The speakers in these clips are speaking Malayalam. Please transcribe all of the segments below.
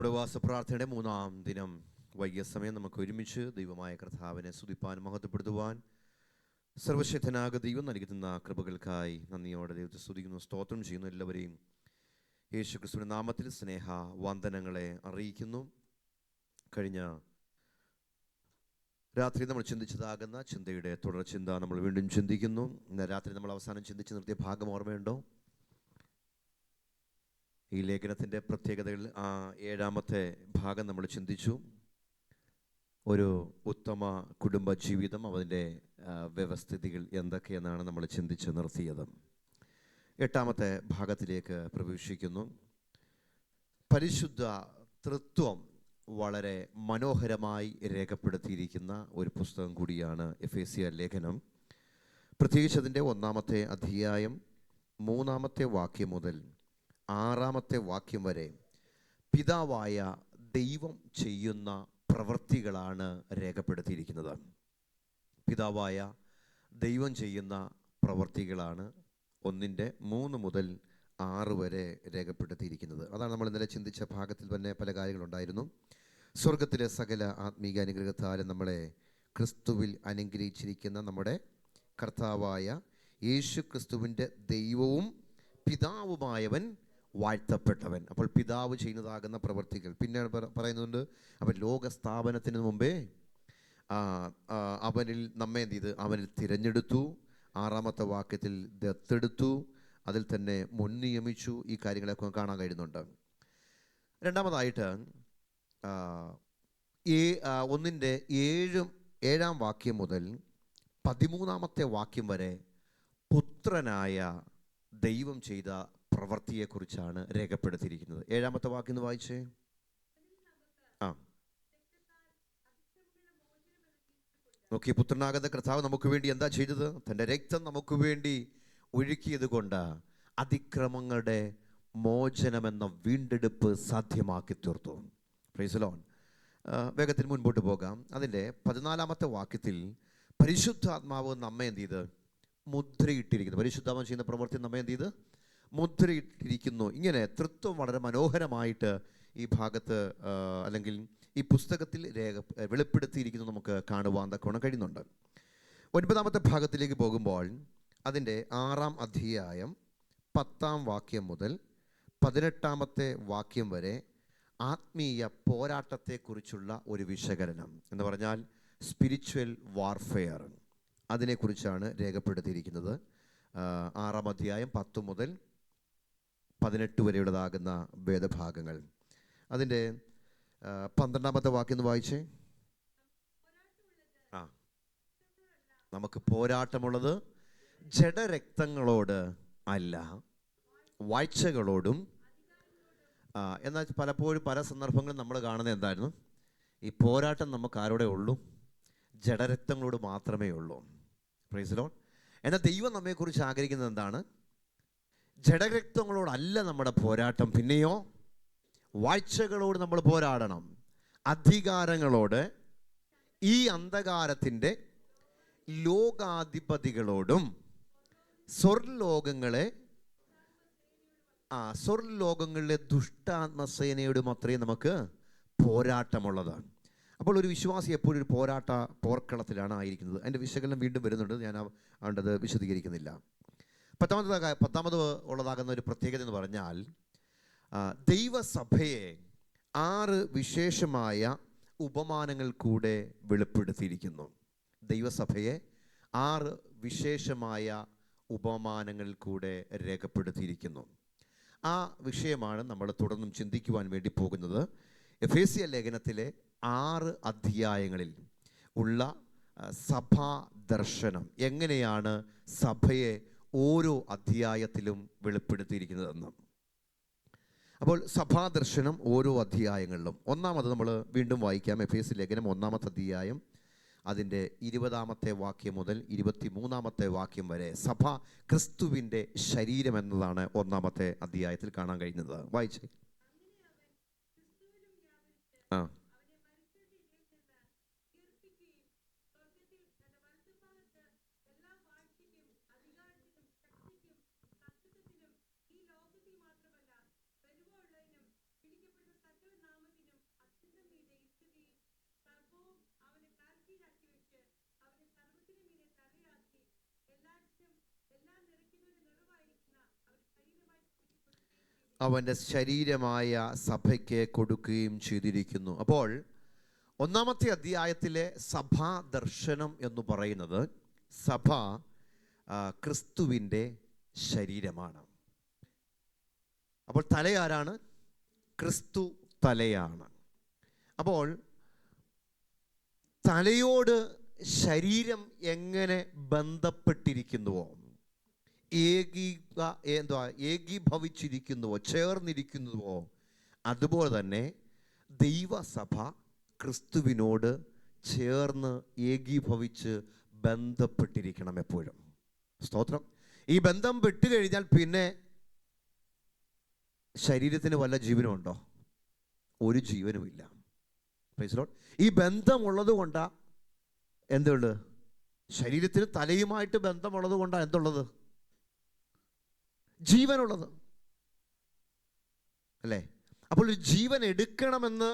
ഉപവാസ പ്രാർത്ഥനയുടെ 3-ാം ദിനം വൈകിയ സമയം നമുക്ക് ഒരുമിച്ച് ദൈവമായ കർത്താവിനെ സ്തുതിപ്പാൻ മഹത്വപ്പെടുത്തുവാൻ സർവശക്തനായ ദൈവം നൽകുന്ന കൃപകൾക്കായി നന്ദിയോടെ ദൈവത്തെ സ്തുതിക്കുന്നു, സ്തോത്രം ചെയ്യുന്നു. എല്ലാവരെയും യേശു ക്രിസ്തുവിന്റെ നാമത്തിൽ സ്നേഹ വന്ദനങ്ങളെ അറിയിക്കുന്നു. കഴിഞ്ഞ രാത്രി നമ്മൾ ചിന്തിച്ചതാകുന്ന ചിന്തയുടെ തുടർചിന്ത നമ്മൾ വീണ്ടും ചിന്തിക്കുന്നു. ഇന്ന് രാത്രി നമ്മൾ അവസാനം ചിന്തിച്ച് നിർത്തിയ ഭാഗം ഓർമ്മയുണ്ടോ? ഈ ലേഖനത്തിൻ്റെ പ്രത്യേകതകൾ 7-ാമത്തെ ഭാഗം നമ്മൾ ചിന്തിച്ചു. ഒരു ഉത്തമ കുടുംബ ജീവിതം, അതിൻ്റെ വ്യവസ്ഥിതികൾ എന്തൊക്കെയെന്നാണ് നമ്മൾ ചിന്തിച്ച് നിർത്തിയത്. 8-ാമത്തെ ഭാഗത്തിലേക്ക് പ്രവേശിക്കുന്നു. പരിശുദ്ധ തൃത്വം വളരെ മനോഹരമായി രേഖപ്പെടുത്തിയിരിക്കുന്ന ഒരു പുസ്തകം കൂടിയാണ് എഫേസ്യ ലേഖനം. പ്രത്യേകിച്ച് അതിൻ്റെ 1-ാമത്തെ അധ്യായം 3-ാമത്തെ വാക്യം മുതൽ 6-ാമത്തെ വാക്യം വരെ പിതാവായ ദൈവം ചെയ്യുന്ന പ്രവൃത്തികളാണ് രേഖപ്പെടുത്തിയിരിക്കുന്നത്. പിതാവായ ദൈവം ചെയ്യുന്ന പ്രവൃത്തികളാണ് 1-3 മുതൽ 6 വരെ രേഖപ്പെടുത്തിയിരിക്കുന്നത്. അതാണ് നമ്മൾ ഇന്നലെ ചിന്തിച്ച ഭാഗത്തിൽ തന്നെ പല കാര്യങ്ങളുണ്ടായിരുന്നു. സ്വർഗത്തിലെ സകല ആത്മീക അനുഗ്രഹത്താലും നമ്മളെ ക്രിസ്തുവിൽ അനുഗ്രഹിച്ചിരിക്കുന്ന നമ്മുടെ കർത്താവായ യേശു ക്രിസ്തുവിൻ്റെ ദൈവവും പിതാവുമായവൻ വാഴ്ത്തപ്പെട്ടവൻ. അപ്പോൾ പിതാവ് ചെയ്യുന്നതാകുന്ന പ്രവൃത്തികൾ പിന്നെ പറയുന്നുണ്ട്. അവൻ ലോകസ്ഥാപനത്തിന് മുമ്പേ അവനിൽ നമ്മെ എന്ത് ചെയ്ത് അവനിൽ തിരഞ്ഞെടുത്തു. 6-ാമത്തെ വാക്യത്തിൽ ദത്തെടുത്തു, അതിൽ തന്നെ മുൻ നിയമിച്ചു. ഈ കാര്യങ്ങളൊക്കെ കാണാൻ കഴിയുന്നുണ്ട്. രണ്ടാമതായിട്ട് 7-ാം വാക്യം മുതൽ 13-ാമത്തെ വാക്യം വരെ പുത്രനായ ദൈവം ചെയ്ത പ്രവൃത്തിയെക്കുറിച്ചാണ് രേഖപ്പെടുത്തിയിരിക്കുന്നത്. 7-ാമത്തെ വാക്യം ഒന്ന് വായിച്ചേ. നോക്കി, പുത്രനാകുന്ന കർത്താവ് നമുക്ക് വേണ്ടി എന്താ ചെയ്തത്? തൻ്റെ രക്തം നമുക്ക് വേണ്ടി ഒഴുക്കിയത് കൊണ്ട് അതിക്രമങ്ങളുടെ മോചനമെന്ന വീണ്ടെടുപ്പ് സാധ്യമാക്കി തീർത്തു. Price the Lord. വേഗത്തിൽ മുൻപോട്ട് പോകാം. അതിൻ്റെ 14-ാമത്തെ വാക്യത്തിൽ പരിശുദ്ധാത്മാവ് നമ്മെ എന്ത് ചെയ്ത് മുദ്രയിട്ടിരിക്കുന്നു. പരിശുദ്ധാത്മാവ് ചെയ്യുന്ന പ്രവൃത്തി നമ്മെ എന്ത് ചെയ്ത് മുദ്രയിട്ടിരിക്കുന്നു. ഇങ്ങനെ തൃത്വം വളരെ മനോഹരമായിട്ട് ഈ ഭാഗത്ത് അല്ലെങ്കിൽ ഈ പുസ്തകത്തിൽ വെളിപ്പെടുത്തിയിരിക്കുന്നു, നമുക്ക് കാണുവാൻ തക്കവണ്ണം കഴിയുന്നുണ്ട്. 9-ാമത്തെ ഭാഗത്തിലേക്ക് പോകുമ്പോൾ അതിൻ്റെ 6-ാം അധ്യായം 10-ാം വാക്യം മുതൽ 18-ാമത്തെ വാക്യം വരെ ആത്മീയ പോരാട്ടത്തെക്കുറിച്ചുള്ള ഒരു വിശകലനം, എന്ന് പറഞ്ഞാൽ സ്പിരിച്വൽ വാർഫെയർ, അതിനെക്കുറിച്ചാണ് രേഖപ്പെടുത്തിയിരിക്കുന്നത്. 6-ാം അധ്യായം 10 മുതൽ 18 വരെയുള്ളതാകുന്ന വേദഭാഗങ്ങൾ. അതിൻ്റെ 12-ാമത്തെ വാക്യം ഒന്ന് വായിച്ചേ. നമുക്ക് പോരാട്ടമുള്ളത് ജഡരക്തങ്ങളോട് അല്ല, വാഴ്ചകളോടും. എന്നാൽ പലപ്പോഴും പല സന്ദർഭങ്ങളും നമ്മൾ കാണുന്നത് എന്തായിരുന്നു? ഈ പോരാട്ടം നമുക്ക് ആരോടെ ഉള്ളൂ? ജഡരക്തങ്ങളോട് മാത്രമേ ഉള്ളൂ. Price the Lord. എന്നാൽ ദൈവം നമ്മെക്കുറിച്ച് ആഗ്രഹിക്കുന്നത് എന്താണ്? ജഡരക്തങ്ങളോടല്ല നമ്മുടെ പോരാട്ടം, പിന്നെയോ വാഴ്ചകളോട് നമ്മൾ പോരാടണം, അധികാരങ്ങളോട്, ഈ അന്ധകാരത്തിൻ്റെ ലോകാധിപതികളോടും, സ്വർലോകങ്ങളിലെ ദുഷ്ടാത്മസേനയോടും അത്രയും നമുക്ക് പോരാട്ടമുള്ളതാണ്. അപ്പോൾ ഒരു വിശ്വാസി എപ്പോഴും ഒരു പോർക്കളത്തിലാണ് ആയിരിക്കുന്നത്. അതിൻ്റെ വിശകലനം വീണ്ടും വരുന്നുണ്ട്, ഞാൻ അത് വിശദീകരിക്കുന്നില്ല. 10-ാമത് ഉള്ളതാകുന്ന ഒരു പ്രത്യേകത എന്ന് പറഞ്ഞാൽ ദൈവസഭയെ 6 വിശേഷമായ ഉപമാനങ്ങൾ കൂടെ വെളിപ്പെടുത്തിയിരിക്കുന്നു. ദൈവസഭയെ 6 വിശേഷമായ ഉപമാനങ്ങൾ കൂടെ രേഖപ്പെടുത്തിയിരിക്കുന്നു. ആ വിഷയമാണ് നമ്മൾ തുടർന്നും ചിന്തിക്കുവാൻ വേണ്ടി പോകുന്നത്. എഫേസ്യ ലേഖനത്തിലെ 6 അധ്യായങ്ങളിൽ ഉള്ള സഭാ ദർശനം, എങ്ങനെയാണ് സഭയെ ഓരോ അധ്യായത്തിലും വെളിപ്പെടുത്തിയിരിക്കുന്നതെന്ന്. അപ്പോൾ സഭാദർശനം ഓരോ അധ്യായങ്ങളിലും. ഒന്നാമത് നമ്മൾ വീണ്ടും വായിക്കാം. എഫേസ്യ ലേഖനം 1-ാമത്തെ അധ്യായം അതിൻ്റെ 20-ാമത്തെ വാക്യം മുതൽ 23-ാമത്തെ വാക്യം വരെ സഭ ക്രിസ്തുവിൻ്റെ ശരീരം എന്നതാണ് 1-ാമത്തെ അധ്യായത്തിൽ കാണാൻ കഴിയുന്നത്. വായിച്ചേ. അവൻ്റെ ശരീരമായ സഭയ്ക്ക് കൊടുക്കുകയും ചെയ്തിരിക്കുന്നു. അപ്പോൾ ഒന്നാമത്തെ അധ്യായത്തിലെ സഭാ ദർശനം എന്ന് പറയുന്നത് സഭ ക്രിസ്തുവിൻ്റെ ശരീരമാണ്. അപ്പോൾ തലയാരാണ്? ക്രിസ്തു തലയാണ്. അപ്പോൾ തലയോട് ശരീരം എങ്ങനെ ബന്ധപ്പെട്ടിരിക്കുന്നുവോ, ഏകീഭവിച്ചിരിക്കുന്നുവോ, ചേർന്നിരിക്കുന്നുവോ, അതുപോലെ തന്നെ ദൈവസഭ ക്രിസ്തുവിനോട് ചേർന്ന് ഏകീഭവിച്ച് ബന്ധപ്പെട്ടിരിക്കണം എപ്പോഴും. സ്തോത്രം. ഈ ബന്ധം വിട്ടുകഴിഞ്ഞാൽ പിന്നെ ശരീരത്തിന് വല്ല ജീവനുമുണ്ടോ? ഒരു ജീവനുമില്ല. Price the Lord. ഈ ബന്ധമുള്ളത് കൊണ്ടാണ് എന്തുണ്ട്? ശരീരത്തിന് തലയുമായിട്ട് ബന്ധമുള്ളത് കൊണ്ടാണ് എന്തുള്ളത്? ജീവനുള്ളത് അല്ലേ? അപ്പോൾ ഒരു ജീവൻ എടുക്കണമെന്ന്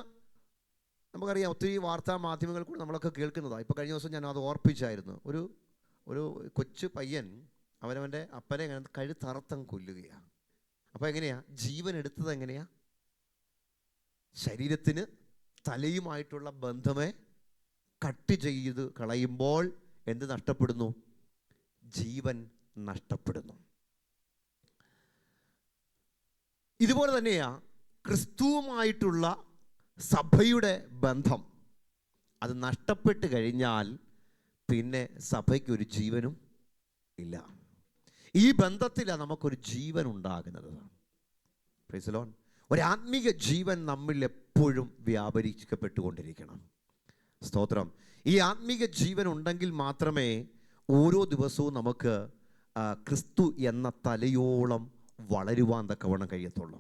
നമുക്കറിയാം. ഒത്തിരി വാർത്താ മാധ്യമങ്ങൾ കൂടെ നമ്മളൊക്കെ കേൾക്കുന്നതാണ്. ഇപ്പോൾ കഴിഞ്ഞ ദിവസം ഞാൻ അത് ഓർപ്പിച്ചായിരുന്നു. ഒരു കൊച്ചു പയ്യൻ അവനവൻ്റെ അപ്പനെ കഴുത്തറത്തം കൊല്ലുകയാണ്. അപ്പോൾ എങ്ങനെയാ ജീവൻ എടുത്തത്? എങ്ങനെയാ? ശരീരത്തിന് തലയുമായിട്ടുള്ള ബന്ധമേ കട്ട് ചെയ്ത് കളയുമ്പോൾ എന്ത് നഷ്ടപ്പെടുന്നു? ജീവൻ നഷ്ടപ്പെടുന്നു. ഇതുപോലെ തന്നെയാ ക്രിസ്തുവുമായിട്ടുള്ള സഭയുടെ ബന്ധം. അത് നഷ്ടപ്പെട്ട് കഴിഞ്ഞാൽ പിന്നെ സഭയ്ക്കൊരു ജീവനും ഇല്ല. ഈ ബന്ധത്തിലാണ് നമുക്കൊരു ജീവൻ ഉണ്ടാകുന്നത്. Price the Lord. ഒരു ആത്മീക ജീവൻ നമ്മിൽ എപ്പോഴും വ്യാപരിക്കപ്പെട്ടുകൊണ്ടിരിക്കണം. സ്തോത്രം. ഈ ആത്മീക ജീവൻ ഉണ്ടെങ്കിൽ മാത്രമേ ഓരോ ദിവസവും നമുക്ക് ക്രിസ്തു എന്ന തലയോളം വളരുവാൻ തക്കവണ്ണം കഴിയത്തുള്ളൂ.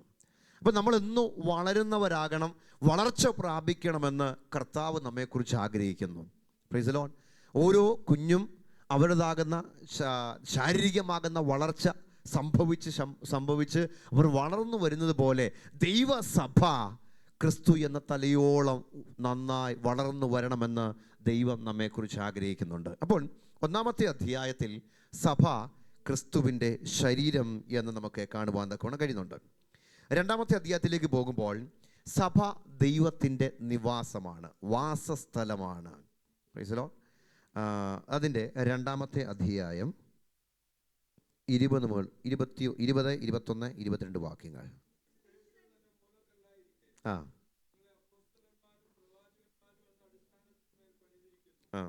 അപ്പം നമ്മളെന്നും വളരുന്നവരാകണം, വളർച്ച പ്രാപിക്കണമെന്ന് കർത്താവ് നമ്മെക്കുറിച്ച് ആഗ്രഹിക്കുന്നു. Price the Lord. ഓരോ കുഞ്ഞും അവരുടേതാകുന്ന ശാരീരികമാകുന്ന വളർച്ച സംഭവിച്ച് അവർ വളർന്നു വരുന്നത് പോലെ ദൈവസഭ ക്രിസ്തു എന്ന തലയോളം നന്നായി വളർന്നു വരണമെന്ന് ദൈവം നമ്മെക്കുറിച്ച് ആഗ്രഹിക്കുന്നുണ്ട്. അപ്പോൾ ഒന്നാമത്തെ അധ്യായത്തിൽ സഭ ക്രിസ്തുവിൻ്റെ ശരീരം എന്ന് നമുക്ക് കാണുവാൻ തക്കവണ്ണം കഴിയുന്നുണ്ട്. രണ്ടാമത്തെ അധ്യായത്തിലേക്ക് പോകുമ്പോൾ സഭ ദൈവത്തിൻ്റെ നിവാസമാണ്, വാസസ്ഥലമാണ്. Praise the Lord. അതിൻ്റെ രണ്ടാമത്തെ അധ്യായം 20 മുതൽ 20, 21, 22 വാക്യങ്ങൾ. ആ ആ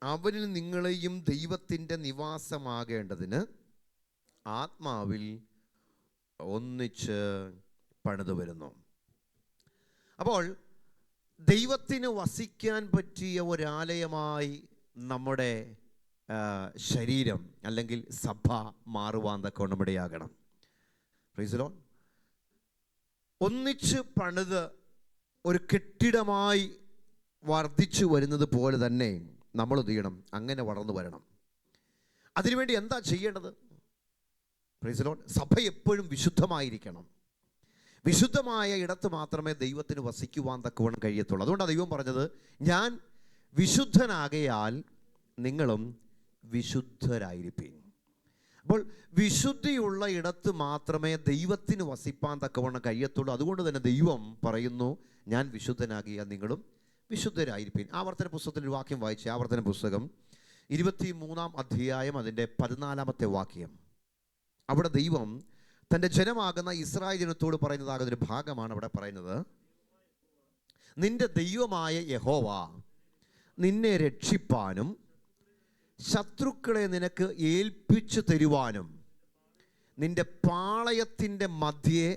അവനിൽ നിങ്ങളെയും ദൈവത്തിൻ്റെ നിവാസമാകേണ്ടതിന് ആത്മാവിൽ ഒന്നിച്ച് പണിതു വരുന്നു. അപ്പോൾ ദൈവത്തിന് വസിക്കാൻ പറ്റിയ ഒരാലയമായി നമ്മുടെ ശരീരം അല്ലെങ്കിൽ സഭ മാറുവാൻ തക്കവണ്ണം ഇടയാകണം. Price the Lord. ഒന്നിച്ച് പണിത് ഒരു കെട്ടിടമായി വർദ്ധിച്ചു വരുന്നത് പോലെ തന്നെ നമ്മൾ എന്ത് ചെയ്യണം? അങ്ങനെ വളർന്നു വരണം. അതിനുവേണ്ടി എന്താ ചെയ്യേണ്ടത്? Price the Lord. സഭ എപ്പോഴും വിശുദ്ധമായിരിക്കണം. വിശുദ്ധമായ ഇടത്ത് മാത്രമേ ദൈവത്തിന് വസിക്കുവാൻ തക്കവണ്ണം കഴിയത്തുള്ളൂ. അതുകൊണ്ടാണ് ദൈവം പറഞ്ഞത്, ഞാൻ വിശുദ്ധനാകയാൽ നിങ്ങളും വിശുദ്ധരായിരിപ്പീൻ. അപ്പോൾ വിശുദ്ധിയുള്ള ഇടത്ത് മാത്രമേ ദൈവത്തിന് വസിപ്പാൻ തക്കവണ്ണം കഴിയത്തുള്ളൂ. അതുകൊണ്ട് തന്നെ ദൈവം പറയുന്നു, ഞാൻ വിശുദ്ധനാകിയാൽ നിങ്ങളും വിശുദ്ധരായിരിപ്പീൻ. ആവർത്തന പുസ്തകത്തിൽ ഒരു വാക്യം വായിച്ചേ. ആവർത്തന പുസ്തകം 23-ാം അധ്യായം അതിൻ്റെ 14-ാമത്തെ വാക്യം. അവിടെ ദൈവം തൻ്റെ ജനമാകുന്ന ഇസ്രായേൽ ജനത്തോട് പറയുന്നതാകുന്നൊരു ഭാഗമാണ് അവിടെ പറയുന്നത്. നിന്റെ ദൈവമായ യഹോവ നിന്നെ രക്ഷിപ്പാനും ശത്രുക്കളെ നിനക്ക് ഏൽപ്പിച്ചു തരുവാനും നിന്റെ പാളയത്തിൻ്റെ മധ്യേ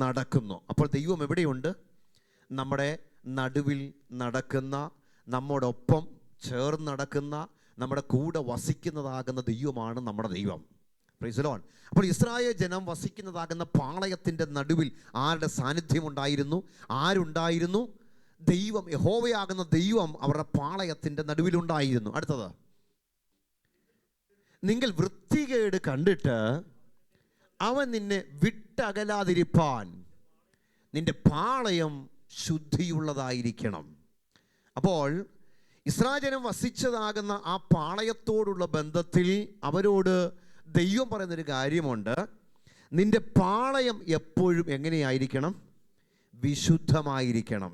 നടക്കുന്നു. അപ്പോൾ ദൈവം എവിടെയുണ്ട്? നമ്മുടെ നടുവിൽ നടക്കുന്ന, നമ്മോടൊപ്പം ചേർന്ന് നടക്കുന്ന, നമ്മുടെ കൂടെ വസിക്കുന്നതാകുന്ന ദൈവമാണ് നമ്മുടെ ദൈവം. Price the Lord. അപ്പോൾ ഇസ്രായേൽ ജനം വസിക്കുന്നതാകുന്ന പാളയത്തിൻ്റെ നടുവിൽ ആരുടെ സാന്നിധ്യം ഉണ്ടായിരുന്നു? ആരുണ്ടായിരുന്നു? ദൈവം, യഹോവയാകുന്ന ദൈവം അവരുടെ പാളയത്തിൻ്റെ നടുവിലുണ്ടായിരുന്നു. അടുത്തത്, നിങ്ങൾ വൃത്തികേട് കണ്ടിട്ട് അവൻ നിന്നെ വിട്ടകലാതിരിപ്പാൻ നിന്റെ പാളയം ശുദ്ധിയുള്ളതായിരിക്കണം. അപ്പോൾ ഇസ്രായേൽ ജനം വസിച്ചതാകുന്ന ആ പാളയത്തോടുള്ള ബന്ധത്തിൽ അവരോട് ദൈവം പറയുന്നൊരു കാര്യമുണ്ട്. നിന്റെ പാളയം എപ്പോഴും എങ്ങനെയായിരിക്കണം? വിശുദ്ധമായിരിക്കണം.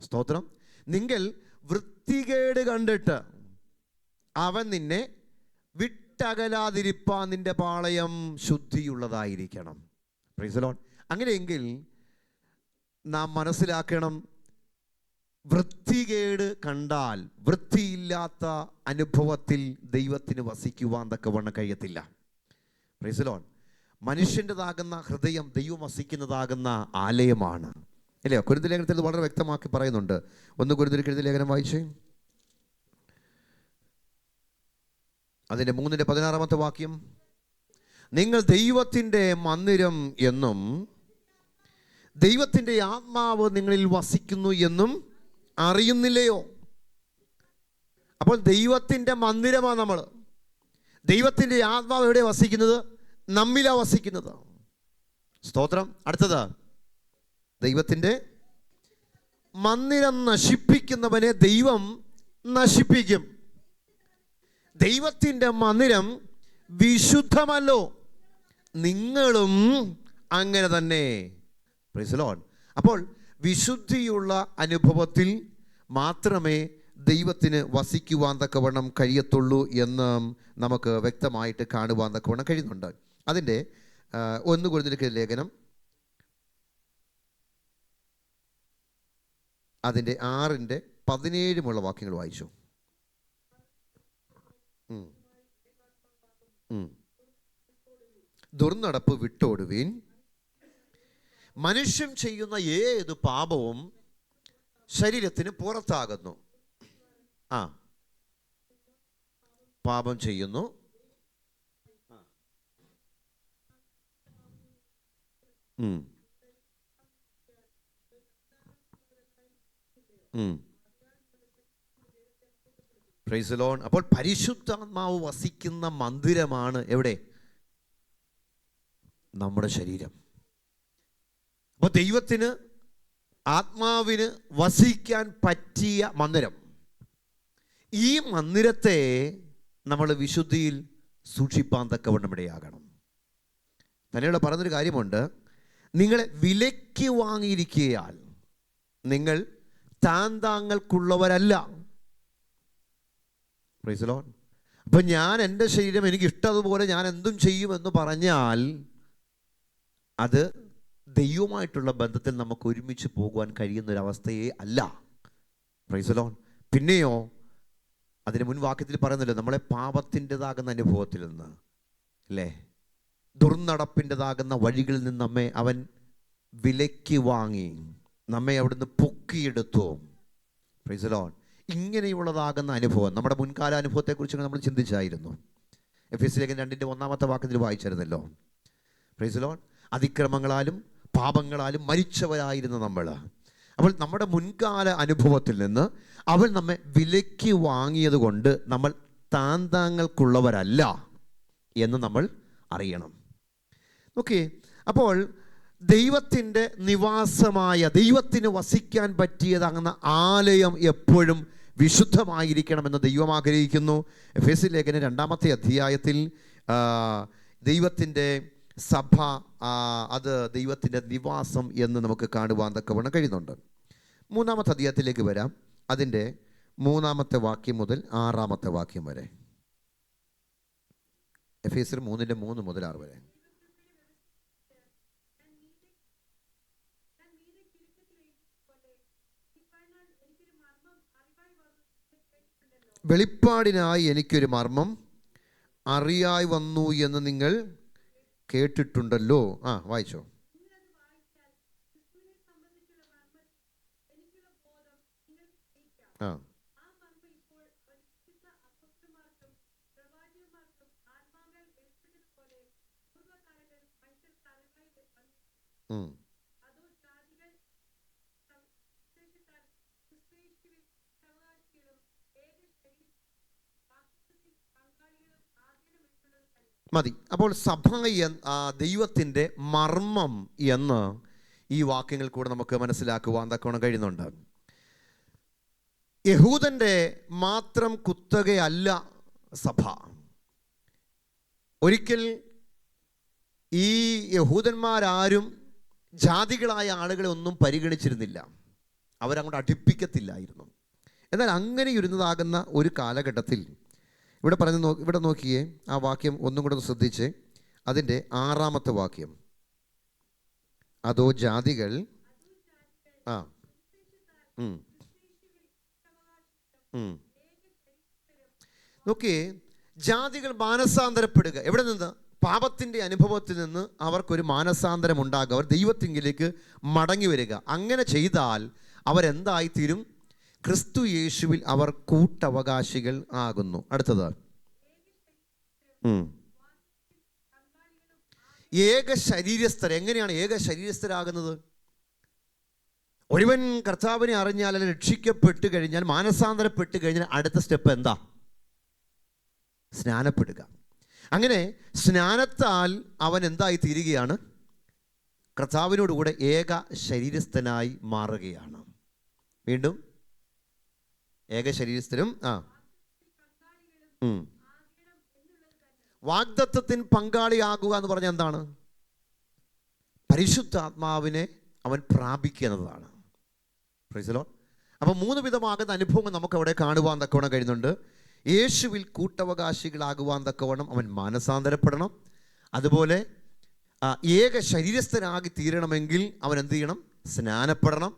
സ്തോത്രം. നിങ്ങൾ വൃത്തികേട് കണ്ടിട്ട് അവൻ നിന്നെ വിട്ടകലാതിരിപ്പാൻ നിന്റെ പാളയം ശുദ്ധിയുള്ളതായിരിക്കണം. Praise the Lord. അങ്ങനെയെങ്കിൽ നാം മനസ്സിലാക്കണം, വൃത്തികേട് കണ്ടാൽ വൃത്തിയില്ലാത്ത അനുഭവത്തിൽ ദൈവത്തിന് വസിക്കുവാൻ തക്കവണ്ണം കഴിയത്തില്ല. Praise the Lord. മനുഷ്യൻ്റെതാകുന്ന ഹൃദയം ദൈവം വസിക്കുന്നതാകുന്ന ആലയമാണ്, അല്ലയോ? കൊരിന്ത്യർ ലേഖനത്തിൽ വളരെ വ്യക്തമാക്കി പറയുന്നുണ്ട്. 1 കൊരിന്ത്യർ ലേഖനം വായിച്ചേ, അതിൻ്റെ 3:16 വാക്യം. നിങ്ങൾ ദൈവത്തിൻ്റെ മന്ദിരം എന്നും ദൈവത്തിൻ്റെ ആത്മാവ് നിങ്ങളിൽ വസിക്കുന്നു എന്നും അറിയുന്നില്ലയോ? അപ്പോൾ ദൈവത്തിൻ്റെ മന്ദിരമാണ് നമ്മൾ. ദൈവത്തിൻ്റെ ആത്മാവ് എവിടെ വസിക്കുന്നത്? നമ്മിലാ വസിക്കുന്നത്. സ്തോത്രം. അടുത്തത്, ദൈവത്തിൻ്റെ മന്ദിരം നശിപ്പിക്കുന്നവനെ ദൈവം നശിപ്പിക്കും. ദൈവത്തിൻ്റെ മന്ദിരം വിശുദ്ധമല്ലോ, നിങ്ങളും അങ്ങനെ തന്നെ. Price the Lord. അപ്പോൾ വിശുദ്ധിയുള്ള അനുഭവത്തിൽ മാത്രമേ ദൈവത്തിന് വസിക്കുവാൻ തക്കവണ്ണം കഴിയത്തുള്ളൂ എന്ന് നമുക്ക് വ്യക്തമായിട്ട് കാണുവാൻ തക്കവണ്ണം കഴിയുന്നുണ്ട്. അതിൻ്റെ 1 കൊരിന്ത്യർ ലേഖനം അതിൻ്റെ 6:17 വാക്യങ്ങൾ വായിച്ചു. ദുർനടപ്പ് വിട്ടോടുവീൻ. മനുഷ്യൻ ചെയ്യുന്ന ഏത് പാപവും ശരീരത്തിന് പുറത്താകുന്നു. പാപം ചെയ്യുന്നു, പ്രൈസ് ദി ലോർഡ്. അപ്പോൾ പരിശുദ്ധാത്മാവ് വസിക്കുന്ന മന്ദിരമാണ് എവിടെ? നമ്മുടെ ശരീരം. അപ്പോൾ ദൈവത്തിന്, ആത്മാവിന് വസിക്കാൻ പറ്റിയ മന്ദിരം. ഈ മന്ദിരത്തെ നമ്മൾ വിശുദ്ധിയിൽ സൂക്ഷിപ്പാൻ തക്കവണ്ണം ഇടയാകണം. തന്നെയുള്ള പറഞ്ഞൊരു കാര്യമുണ്ട്, നിങ്ങളെ വിലയ്ക്ക് വാങ്ങിയിരിക്കയാൽ നിങ്ങൾ താന്താങ്ങൾക്കുള്ളവരല്ല. Price the Lord. അപ്പം ഞാൻ എൻ്റെ ശരീരം എനിക്ക് ഇഷ്ടതുപോലെ ഞാൻ എന്തും ചെയ്യുമെന്ന് പറഞ്ഞാൽ അത് ദൈവമായിട്ടുള്ള ബന്ധത്തിൽ നമുക്ക് ഒരുമിച്ച് പോകുവാൻ കഴിയുന്നൊരവസ്ഥയേ അല്ല. Price the Lord. പിന്നെയോ അതിന് മുൻ വാക്യത്തിൽ പറയുന്നല്ലോ, നമ്മളെ പാപത്തിൻ്റെതാകുന്ന അനുഭവത്തിൽ നിന്ന്, അല്ലേ, ദുർനടപ്പിൻ്റെതാകുന്ന വഴികളിൽ നിന്ന് നമ്മെ അവൻ വിലയ്ക്ക് വാങ്ങി നമ്മെ അവിടുന്ന് പൊക്കിയെടുത്തു. Praise the Lord. ഇങ്ങനെയുള്ളതാകുന്ന അനുഭവം നമ്മുടെ മുൻകാല അനുഭവത്തെക്കുറിച്ച് നമ്മൾ ചിന്തിച്ചായിരുന്നു. എഫെസ്യ ലേഖനം 2:1 വാക്യത്തിൽ വായിച്ചിരുന്നല്ലോ. Praise the Lord. അതിക്രമങ്ങളാലും പാപങ്ങളാലും മരിച്ചവരായിരുന്നു നമ്മൾ. അപ്പോൾ നമ്മുടെ മുൻകാല അനുഭവത്തിൽ നിന്ന് അവൻ നമ്മെ വിലയ്ക്ക് വാങ്ങിയത് കൊണ്ട് നമ്മൾ താന്താങ്ങൾക്കുള്ളവരല്ല എന്ന് നമ്മൾ അറിയണം. ഓക്കെ. അപ്പോൾ ദൈവത്തിൻ്റെ നിവാസമായ, ദൈവത്തിന് വസിക്കാൻ പറ്റിയതാകുന്ന ആലയം എപ്പോഴും വിശുദ്ധമായിരിക്കണമെന്ന് ദൈവം ആഗ്രഹിക്കുന്നു. എഫെസ്യ ലേഖനം 2 അധ്യായത്തിൽ ദൈവത്തിൻ്റെ സഭ, അത് ദൈവത്തിൻ്റെ നിവാസം എന്ന് നമുക്ക് കാണുവാൻ തക്കവണ്ണം കഴിയുന്നുണ്ട്. 3 അധ്യായത്തിലേക്ക് വരാം. അതിൻ്റെ 3 വാക്യം മുതൽ 6 വാക്യം വരെ. എഫെസ്യർ 3:3 മുതൽ 6 വരെ. വെളിപ്പാടിനായി എനിക്കൊരു മർമ്മം അറിയായി വന്നു എന്ന് നിങ്ങൾ കേട്ടിട്ടുണ്ടല്ലോ. വായിച്ചോ. മതി. അപ്പോൾ സഭ ദൈവത്തിൻ്റെ മർമ്മം എന്ന് ഈ വാക്യങ്ങൾ കൂടെ നമുക്ക് മനസ്സിലാക്കുവാൻ തക്കവണ്ണം കഴിയുന്നുണ്ട്. യഹൂദൻ്റെ മാത്രം കുത്തകയല്ല സഭ. ഒരിക്കൽ ഈ യഹൂദന്മാരാരും ജാതികളായ ആളുകളെ ഒന്നും പരിഗണിച്ചിരുന്നില്ല, അവരങ്ങോട്ട് അടുപ്പിക്കത്തില്ലായിരുന്നു. എന്നാൽ അങ്ങനെ ഇരുന്നതാകുന്ന ഒരു കാലഘട്ടത്തിൽ ഇവിടെ നോക്കിയേ, ആ വാക്യം ഒന്നും കൂടെ ശ്രദ്ധിച്ച്, അതിൻ്റെ 6-ാമത്തെ വാക്യം. അതോ ജാതികൾ നോക്കിയേ, ജാതികൾ മാനസാന്തരപ്പെടുക. എവിടെ നിന്ന്? പാപത്തിൻ്റെ അനുഭവത്തിൽ നിന്ന് അവർക്കൊരു മാനസാന്തരം ഉണ്ടാകുക, അവർ ദൈവത്തിങ്കിലേക്ക് മടങ്ങി വരിക. അങ്ങനെ ചെയ്താൽ അവരെന്തായിത്തീരും? ക്രിസ്തു യേശുവിൽ അവർ കൂട്ടവകാശികൾ ആകുന്നു. അടുത്തത് ഏക ശരീരസ്ഥർ. എങ്ങനെയാണ് ഏക ശരീരസ്ഥരാകുന്നത്? ഒരുവൻ കർത്താവിനെ അറിഞ്ഞാൽ, അല്ലെങ്കിൽ രക്ഷിക്കപ്പെട്ട് കഴിഞ്ഞാൽ, മാനസാന്തരപ്പെട്ട് കഴിഞ്ഞാൽ അടുത്ത സ്റ്റെപ്പ് എന്താ? സ്നാനപ്പെടുക. അങ്ങനെ സ്നാനത്താൽ അവൻ എന്തായി തീരുകയാണ്? കർത്താവിനോടുകൂടെ ഏക ശരീരസ്ഥനായി മാറുകയാണ്. വീണ്ടും ഏക ശരീരസ്ഥരും വാഗ്ദത്തത്തിന് പങ്കാളിയാകുക എന്ന് പറഞ്ഞാൽ എന്താണ്? പരിശുദ്ധാത്മാവിനെ അവൻ പ്രാപിക്കുക എന്നതാണ്. Price the Lord. അപ്പോൾ 3 വിധമാകുന്ന അനുഭവങ്ങൾ നമുക്ക് അവിടെ കാണുവാൻ തക്കവണ്ണം കഴിയുന്നുണ്ട്. യേശുവിൽ കൂട്ടവകാശികളാകുവാൻ തക്കവണ്ണം അവൻ മാനസാന്തരപ്പെടണം. അതുപോലെ ഏക ശരീരസ്ഥനാകി തീരണമെങ്കിൽ അവൻ എന്ത് ചെയ്യണം? സ്നാനപ്പെടണം.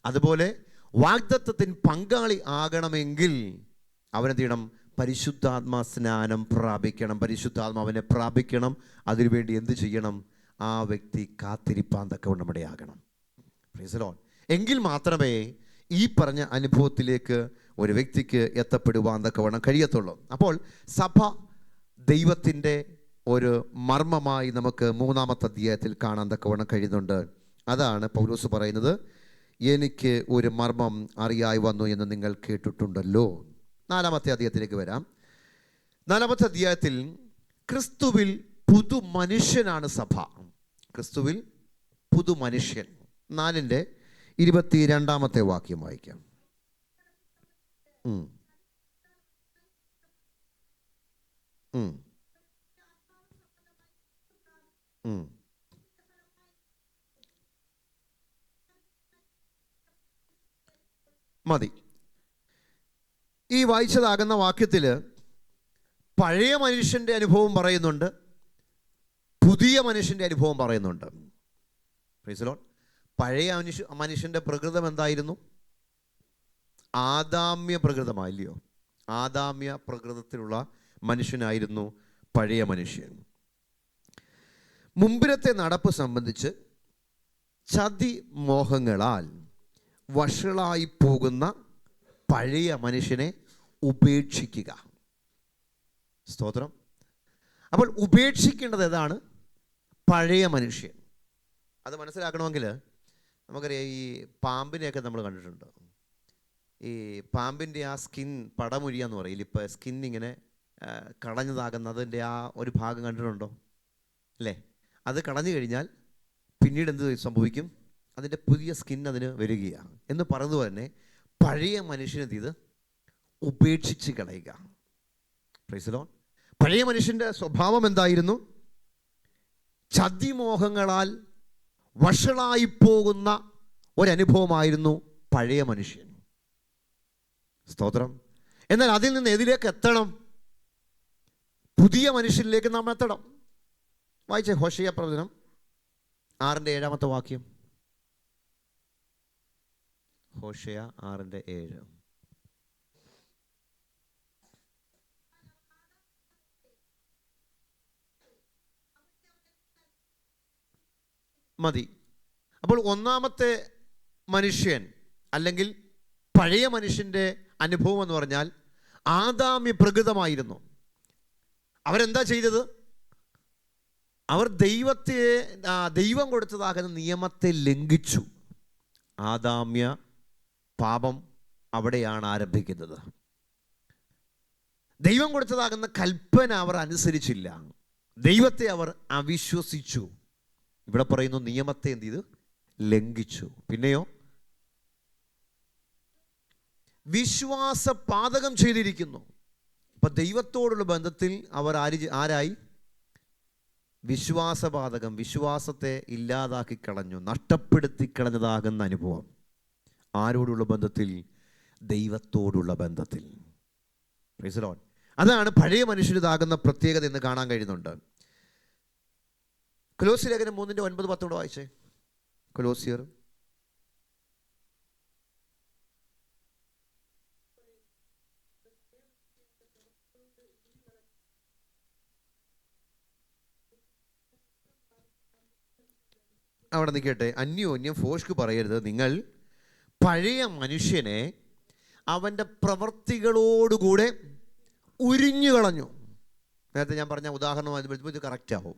അതുപോലെ വാഗ്ദത്തത്തിന് പങ്കാളി ആകണമെങ്കിൽ അവൻ എന്ത് ചെയ്യണം? പരിശുദ്ധാത്മാ സ്നാനം പ്രാപിക്കണം. പരിശുദ്ധാത്മാവിനെ പ്രാപിക്കണം. അതിനുവേണ്ടി എന്ത് ചെയ്യണം? ആ വ്യക്തി കാത്തിരിപ്പാൻ തക്കവണ്ണം ഇടയാകണം. Price the Lord. എങ്കിൽ മാത്രമേ ഈ പറഞ്ഞ അനുഭവത്തിലേക്ക് ഒരു വ്യക്തിക്ക് എത്തപ്പെടുവാൻ തക്കവണ്ണം കഴിയത്തുള്ളൂ. അപ്പോൾ സഭ ദൈവത്തിൻ്റെ ഒരു മർമ്മമായി നമുക്ക് 3-ാമത്തെ അധ്യായത്തിൽ കാണാൻ തക്കവണ്ണം കഴിയുന്നുണ്ട്. അതാണ് പൗലോസ് പറയുന്നത്, എനിക്ക് ഒരു മർമ്മം അറിയായി വന്നു എന്ന് നിങ്ങൾ കേട്ടിട്ടുണ്ടല്ലോ. 4-ാമത്തെ അധ്യായത്തിലേക്ക് വരാം. 4-ാമത്തെ അധ്യായത്തിൽ ക്രിസ്തുവിൽ പുതു മനുഷ്യനാണ് സഭ. ക്രിസ്തുവിൽ പുതു മനുഷ്യൻ. 4-ന്റെ 22-ാമത്തെ വാക്യം വായിക്കാം. മതി. ഈ വായിച്ചതാകുന്ന വാക്യത്തിൽ പഴയ മനുഷ്യൻ്റെ അനുഭവം പറയുന്നുണ്ട്, പുതിയ മനുഷ്യൻ്റെ അനുഭവം പറയുന്നുണ്ട്. Price the Lord. പഴയ മനുഷ്യൻ്റെ പ്രകൃതം എന്തായിരുന്നു? ആദാമ്യ പ്രകൃതമായില്ലയോ? ആദാമ്യ പ്രകൃതത്തിലുള്ള മനുഷ്യനായിരുന്നു പഴയ മനുഷ്യൻ. മുമ്പിലത്തെ നടപ്പ് സംബന്ധിച്ച് ചതി മോഹങ്ങളാൽ വഷളായി പോകുന്ന പഴയ മനുഷ്യനെ ഉപേക്ഷിക്കുക. സ്തോത്രം. അപ്പോൾ ഉപേക്ഷിക്കേണ്ടത് ഏതാണ്? പഴയ മനുഷ്യൻ. അത് മനസ്സിലാക്കണമെങ്കിൽ നമുക്കറിയാം, ഈ പാമ്പിനെയൊക്കെ നമ്മൾ കണ്ടിട്ടുണ്ട്. ഈ പാമ്പിൻ്റെ ആ സ്കിൻ പടമുരിയാന്ന് പറയില്ല, ഇപ്പോൾ സ്കിന്നിങ്ങനെ കളഞ്ഞതാകുന്നതിൻ്റെ ആ ഒരു ഭാഗം കണ്ടിട്ടുണ്ടോ? അല്ലേ? അത് കളഞ്ഞു കഴിഞ്ഞാൽ പിന്നീട് എന്ത് സംഭവിക്കും? അതിൻ്റെ പുതിയ സ്കിൻ അതിന് വരികയാണ് എന്ന് പറഞ്ഞതുപോലെ തന്നെ പഴയ മനുഷ്യനെന്ത് ചെയ്ത് ഉപേക്ഷിച്ച് കളയുക. Price the Lord. പഴയ മനുഷ്യൻ്റെ സ്വഭാവം എന്തായിരുന്നു? ചതിമോഹങ്ങളാൽ വഷളായിപ്പോകുന്ന ഒരനുഭവമായിരുന്നു പഴയ മനുഷ്യൻ. സ്തോത്രം. എന്നാൽ അതിൽ നിന്ന് എതിലേക്ക് എത്തണം? പുതിയ മനുഷ്യനിലേക്ക് നാം എത്തണം. വായിച്ചേ ഹോശേയ പ്രവചനം 6-ന്റെ 7-ാമത്തെ വാക്യം. ഹോശേയ 6-7. മതി. അപ്പോൾ ഒന്നാമത്തെ മനുഷ്യൻ അല്ലെങ്കിൽ പഴയ മനുഷ്യൻ്റെ അനുഭവം എന്ന് പറഞ്ഞാൽ ആദാമ്യ പ്രകൃതമായിരുന്നു. അവരെന്താ ചെയ്തത്? അവർ ദൈവം കൊടുത്തതാകുന്ന നിയമത്തെ ലംഘിച്ചു. ആദാമ്യ പാപം അവിടെയാണ് ആരംഭിക്കുന്നത്. ദൈവം കൊടുത്തതാകുന്ന കൽപ്പന അവർ അനുസരിച്ചില്ല. ദൈവത്തെ അവർ അവിശ്വസിച്ചു. ഇവിടെ പറയുന്നു നിയമത്തെ എന്ത് ചെയ്തു? ലംഘിച്ചു. പിന്നെയോ വിശ്വാസപാതകം ചെയ്തിരിക്കുന്നു. അപ്പം ദൈവത്തോടുള്ള ബന്ധത്തിൽ അവർ ആരായി? വിശ്വാസപാതകം, വിശ്വാസത്തെ ഇല്ലാതാക്കി കളഞ്ഞു, നഷ്ടപ്പെടുത്തി കളഞ്ഞതാകുന്ന അനുഭവം. ആരോടുള്ള ബന്ധത്തിൽ? ദൈവത്തോടുള്ള ബന്ധത്തിൽ. Price the Lord. അതാണ് പഴയ മനുഷ്യരിതാകുന്ന പ്രത്യേകത എന്ന് കാണാൻ കഴിയുന്നുണ്ട്. കൊലോസ്യർ ലേഖനം 3:9-10 വായിച്ചേ. കൊലോസ്യർ അവിടെ നിൽക്കട്ടെ. അന്യോന്യം ഫോഷ്ക്ക് പറയരുത്. നിങ്ങൾ പഴയ മനുഷ്യനെ അവൻ്റെ പ്രവൃത്തികളോടുകൂടെ ഉരിഞ്ഞു കളഞ്ഞു. നേരത്തെ ഞാൻ പറഞ്ഞ ഉദാഹരണം ഇത് കറക്റ്റ് ആവും.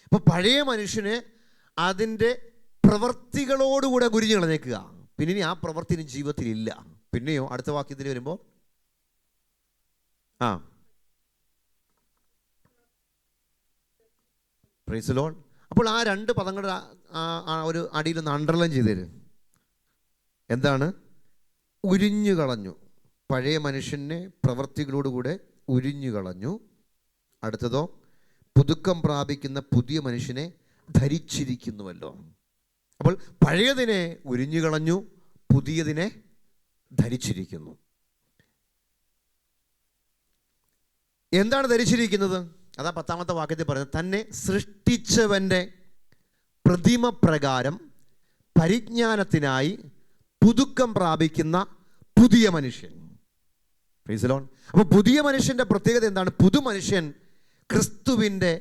അപ്പോൾ പഴയ മനുഷ്യനെ അതിൻ്റെ പ്രവൃത്തികളോടുകൂടെ ഉരിഞ്ഞു കളഞ്ഞേക്കുക. പിന്നെ ഇനി ആ പ്രവൃത്തി ജീവിതത്തിലില്ല. പിന്നെയോ അടുത്ത വാക്യത്തിൽ വരുമ്പോൾ പ്രൈസ് ദി ലോർഡ്. അപ്പോൾ ആ രണ്ട് പദങ്ങളുടെ ഒരു അടിയിൽ ഒന്ന് അണ്ടർലൈൻ ചെയ്ത് തരും. എന്താണ്? ഉരിഞ്ഞു കളഞ്ഞു. പഴയ മനുഷ്യനെ പ്രവൃത്തികളോടുകൂടെ ഉരിഞ്ഞു കളഞ്ഞു. അടുത്തതോ, പുതുക്കം പ്രാപിക്കുന്ന പുതിയ മനുഷ്യനെ ധരിച്ചിരിക്കുന്നുവല്ലോ. അപ്പോൾ പഴയതിനെ ഉരിഞ്ഞു കളഞ്ഞു, പുതിയതിനെ ധരിച്ചിരിക്കുന്നു. എന്താണ് ധരിച്ചിരിക്കുന്നത്? അതാ 10ാമത്തെ വാക്യത്തിൽ പറയുന്നത്. തന്നെ സൃഷ്ടിച്ചവൻ്റെ പ്രതിമ പ്രകാരം പരിജ്ഞാനത്തിനായി പുതുക്കം പ്രാപിക്കുന്ന പുതിയ മനുഷ്യൻ. Price the Lord. അപ്പോൾ പുതിയ മനുഷ്യൻ്റെ പ്രത്യേകത എന്താണ്? പുതുമനുഷ്യൻ ക്രിസ്തുവിൻ്റെ,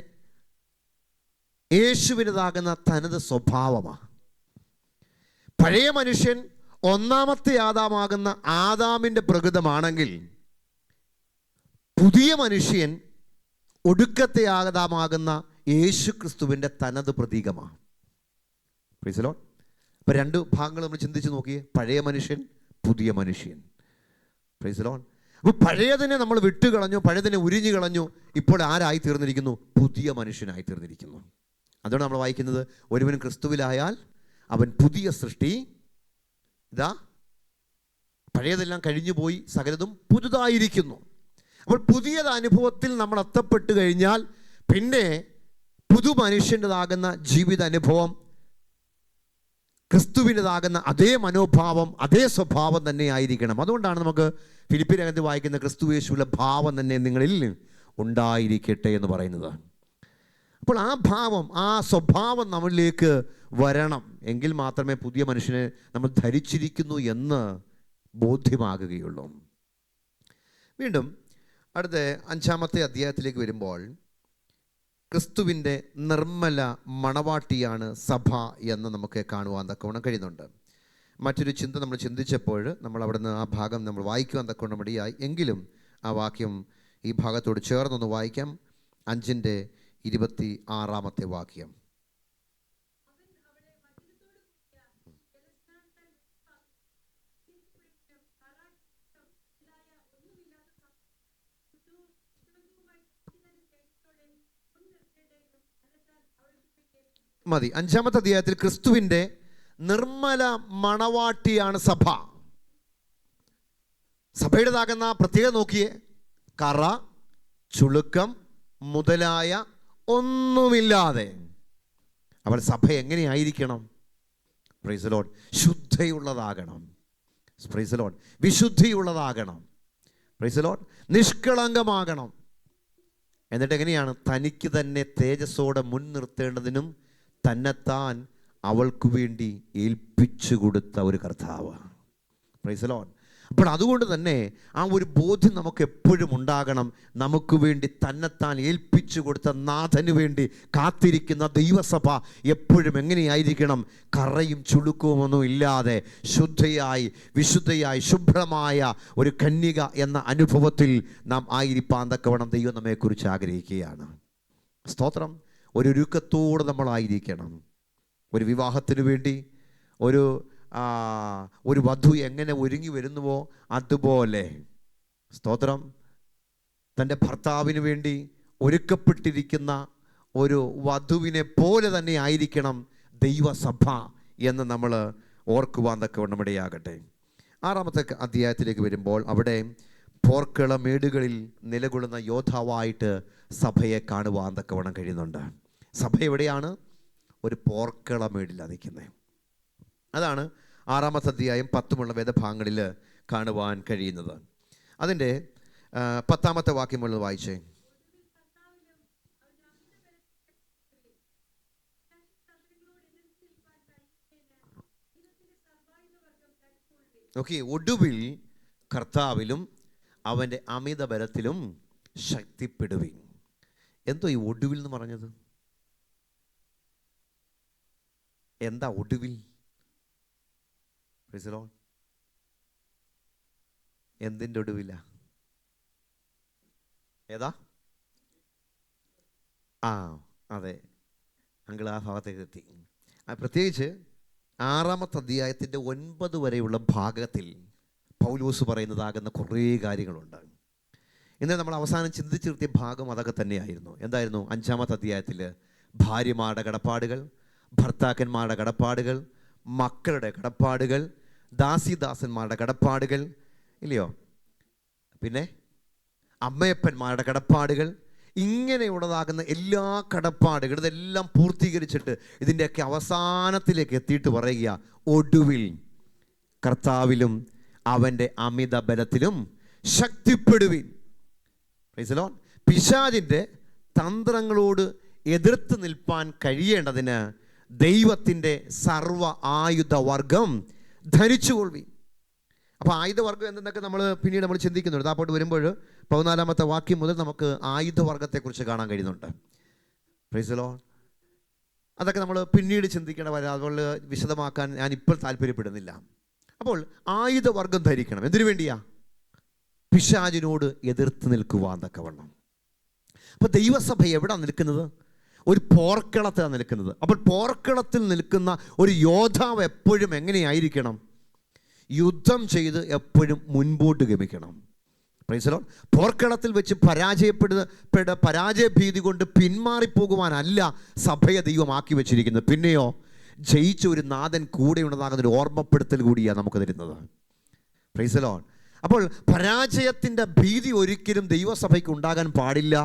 യേശുവിൻ്റെതാകുന്ന തനത് സ്വഭാവമാണ്. പഴയ മനുഷ്യൻ ഒന്നാമത്തെ ആദാമാകുന്ന ആദാമിൻ്റെ പ്രകൃതമാണെങ്കിൽ, പുതിയ മനുഷ്യൻ ഒടുക്കത്തെ ആദാമാകുന്ന യേശു ക്രിസ്തുവിൻ്റെ തനത് പ്രതീകമാണ്. Price the Lord. അപ്പോൾ രണ്ട് ഭാഗങ്ങൾ നമ്മൾ ചിന്തിച്ച് നോക്കിയേ. പഴയ മനുഷ്യൻ, പുതിയ മനുഷ്യൻ. Price the Lord. അപ്പോൾ പഴയതിനെ നമ്മൾ വിട്ടുകളഞ്ഞു, പഴയതിനെ ഉരിഞ്ഞു കളഞ്ഞു. ഇപ്പോൾ ആരായി തീർന്നിരിക്കുന്നു? പുതിയ മനുഷ്യനായി തീർന്നിരിക്കുന്നു. അതുകൊണ്ട് നമ്മൾ വായിക്കുന്നത്, ഒരുവൻ ക്രിസ്തുവിലായാൽ അവൻ പുതിയ സൃഷ്ടി, ഇതാ പഴയതെല്ലാം കഴിഞ്ഞു പോയി, സകലതും പുതുതായിരിക്കുന്നു. അപ്പോൾ പുതിയത് അനുഭവത്തിൽ നമ്മൾ എത്തപ്പെട്ട് കഴിഞ്ഞാൽ പിന്നെ പുതു മനുഷ്യൻ്റെതാകുന്ന ജീവിത അനുഭവം, ക്രിസ്തുവിൻ്റെതാകുന്ന അതേ മനോഭാവം, അതേ സ്വഭാവം തന്നെ ആയിരിക്കണം. അതുകൊണ്ടാണ് നമുക്ക് ഫിലിപ്പി ലേഖനത്തിൽ വായിക്കുന്ന ക്രിസ്തു യേശുവിലെ ഭാവം തന്നെ നിങ്ങളിൽ ഉണ്ടായിരിക്കട്ടെ എന്ന് പറയുന്നത്. അപ്പോൾ ആ ഭാവം, ആ സ്വഭാവം നമ്മളിലേക്ക് വരണം. എങ്കിൽ മാത്രമേ പുതിയ മനുഷ്യനെ നമ്മൾ ധരിച്ചിരിക്കുന്നു എന്ന് ബോധ്യമാകുകയുള്ളൂ. വീണ്ടും അടുത്ത 5ാമത്തെ അധ്യായത്തിലേക്ക് വരുമ്പോൾ, ക്രിസ്തുവിൻ്റെ നിർമ്മല മണവാട്ടിയാണ് സഭ എന്ന് നമുക്ക് കാണുവാൻ തക്കവണ്ണം കഴിയുന്നുണ്ട്. മറ്റൊരു ചിന്ത നമ്മൾ ചിന്തിച്ചപ്പോൾ നമ്മൾ അവിടെ നിന്ന് ആ ഭാഗം നമ്മൾ വായിക്കുവാൻ തക്കവണ്ണം മടിയായി. എങ്കിലും ആ വാക്യം ഈ ഭാഗത്തോട് ചേർന്നൊന്ന് വായിക്കാം. 5:26 വാക്യം. മതി. 5ാമത്തെ അധ്യായത്തിൽ ക്രിസ്തുവിൻ്റെ നിർമ്മല മണവാട്ടിയാണ് സഭ. സഭയുടേതാകുന്ന പ്രത്യേകത നോക്കിയേ. കറ, ചുളുക്കം മുതലായ ഒന്നുമില്ലാതെ അവൾ സഭ എങ്ങനെയായിരിക്കണം? Praise the Lord. ശുദ്ധയുള്ളതാകണം. Praise the Lord. വിശുദ്ധിയുള്ളതാകണം. Praise the Lord. നിഷ്കളങ്കമാകണം. എന്നിട്ട് എങ്ങനെയാണ്? തനിക്ക് തന്നെ തേജസ്സോടെ മുൻനിർത്തേണ്ടതിനും തന്നെത്താൻ അവൾക്ക് വേണ്ടി ഏൽപ്പിച്ചു കൊടുത്ത ഒരു കർത്താവ്. Price the Lord. അപ്പോൾ അതുകൊണ്ട് തന്നെ ആ ഒരു ബോധ്യം നമുക്ക് എപ്പോഴും ഉണ്ടാകണം. നമുക്ക് വേണ്ടി തന്നെത്താൻ ഏൽപ്പിച്ചു കൊടുത്ത നാഥന് വേണ്ടി കാത്തിരിക്കുന്ന ദൈവസഭ എപ്പോഴും എങ്ങനെയായിരിക്കണം? കറയും ചുളുക്കവുമൊന്നും ഇല്ലാതെ ശുദ്ധയായി, വിശുദ്ധയായി, ശുഭ്രമായ ഒരു കന്യക എന്ന അനുഭവത്തിൽ നാം ആയിരിക്കാൻ തക്കവണ്ണം ദൈവം നമ്മെക്കുറിച്ച് ആഗ്രഹിക്കുകയാണ്. സ്തോത്രം. ഒരു ഒരുക്കത്തോടെ നമ്മളായിരിക്കണം. ഒരു വിവാഹത്തിന് വേണ്ടി ഒരു വധു എങ്ങനെ ഒരുങ്ങി വരുന്നുവോ അതുപോലെ, സ്തോത്രം, തൻ്റെ ഭർത്താവിന് വേണ്ടി ഒരുക്കപ്പെട്ടിരിക്കുന്ന ഒരു വധുവിനെ പോലെ തന്നെ ആയിരിക്കണം ദൈവസഭ എന്ന് നമ്മൾ ഓർക്കുവാൻ തക്കവണ്ണം ഇടയാകട്ടെ. 6-ാമത്തെ അധ്യായത്തിലേക്ക് വരുമ്പോൾ അവിടെ പോർക്കള മേടുകളിൽ നിലകൊള്ളുന്ന യോദ്ധാവായിട്ട് സഭയെ കാണുവാൻ തക്കവണ്ണം കഴിയുന്നുണ്ട്. സഭ എവിടെയാണ്? ഒരു പോർക്കള മേടിലാണ് നിൽക്കുന്നത്. അതാണ് 6-ാമത്തെ അധ്യായം 10 വേദഭാഗങ്ങളിൽ കാണുവാൻ കഴിയുന്നത്. അതിൻ്റെ 10-ാമത്തെ വാക്യം മുതൽ വായിച്ചേ. ഓക്കെ, ഒടുവിൽ കർത്താവിലും അവൻ്റെ അമിത ബലത്തിലും ശക്തിപ്പെടുവിൻ. എന്തോ ഈ ഒടുവിൽ എന്ന് പറഞ്ഞത്? എന്താ ഒടുവിൽ? എന്തിൻ്റെ ഒടുവില? ഏതാ? അതെ, അങ്കിൾ ആ ഭാഗത്തേക്ക് എത്തി. പ്രത്യേകിച്ച് 6-ാമത്തെ അധ്യായത്തിൻ്റെ 9 വരെയുള്ള ഭാഗത്തിൽ പൗലോസ് പറയുന്നതാകുന്ന കുറേ കാര്യങ്ങളുണ്ട്. ഇന്നലെ നമ്മൾ അവസാനം ചിന്തിച്ചു നിർത്തിയ ഭാഗം അതൊക്കെ തന്നെയായിരുന്നു. എന്തായിരുന്നു? 5-ാമത്തെ അധ്യായത്തിൽ ഭാര്യമാരുടെ കടപ്പാടുകൾ, ഭർത്താക്കന്മാരുടെ കടപ്പാടുകൾ, മക്കളുടെ കടപ്പാടുകൾ, ദാസിദാസന്മാരുടെ കടപ്പാടുകൾ, ഇല്ലയോ? പിന്നെ അമ്മയപ്പന്മാരുടെ കടപ്പാടുകൾ, ഇങ്ങനെയുള്ളതാകുന്ന എല്ലാ കടപ്പാടുകളും ഇതെല്ലാം പൂർത്തീകരിച്ചിട്ട് ഇതിൻ്റെയൊക്കെ അവസാനത്തിലേക്ക് എത്തിയിട്ട് പറയുക, ഒടുവിൽ കർത്താവിലും അവൻ്റെ അമിത ബലത്തിലും ശക്തിപ്പെടുവിൻ. Praise the Lord. പിശാചിൻ്റെ തന്ത്രങ്ങളോട് എതിർത്ത് നിൽപ്പാൻ കഴിയേണ്ടതിന് ദൈവത്തിൻ്റെ സർവ ആയുധവർഗം ധരിച്ചുകൊള്ളുവിൻ. അപ്പോൾ ആയുധവർഗം എന്തെന്നൊക്കെ പിന്നീട് നമ്മൾ ചിന്തിക്കുന്നുണ്ട്. അപ്പോട്ട് വരുമ്പോൾ 14-ാമത്തെ വാക്യം മുതൽ നമുക്ക് ആയുധവർഗത്തെക്കുറിച്ച് കാണാൻ കഴിയുന്നുണ്ട്. Price the Lord. അതൊക്കെ നമ്മൾ പിന്നീട് ചിന്തിക്കേണ്ട വരെ, അതുകൊണ്ട് വിശദമാക്കാൻ ഞാൻ ഇപ്പോൾ താല്പര്യപ്പെടുന്നില്ല. അപ്പോൾ ആയുധവർഗം ധരിക്കണം. എന്തിനു വേണ്ടിയാ? പിശാചിനോട് എതിർത്ത് നിൽക്കുവാൻ തക്കവണ്ണം. അപ്പോൾ ദൈവസഭ എവിടെ നിൽക്കുന്നത്? ഒരു പോർക്കളത്തിലാണ് നിൽക്കുന്നത്. അപ്പോൾ പോർക്കളത്തിൽ നിൽക്കുന്ന ഒരു യോദ്ധാവ് എപ്പോഴും എങ്ങനെയായിരിക്കണം? യുദ്ധം ചെയ്ത് എപ്പോഴും മുൻപോട്ട് ഗമിക്കണം. Praise the Lord. പോർക്കളത്തിൽ വെച്ച് പരാജയ ഭീതി കൊണ്ട് പിന്മാറിപ്പോകുവാനല്ല സഭയെ ദൈവമാക്കി വെച്ചിരിക്കുന്നത്. പിന്നെയോ ജയിച്ച ഒരു നാഥൻ കൂടെ ഉള്ളതാകുന്ന ഒരു ഓർമ്മപ്പെടുത്തൽ കൂടിയാണ് നമുക്ക് തരുന്നത്. Price the Lord. അപ്പോൾ പരാജയത്തിൻ്റെ ഭീതി ഒരിക്കലും ദൈവസഭയ്ക്ക് ഉണ്ടാകാൻ പാടില്ല.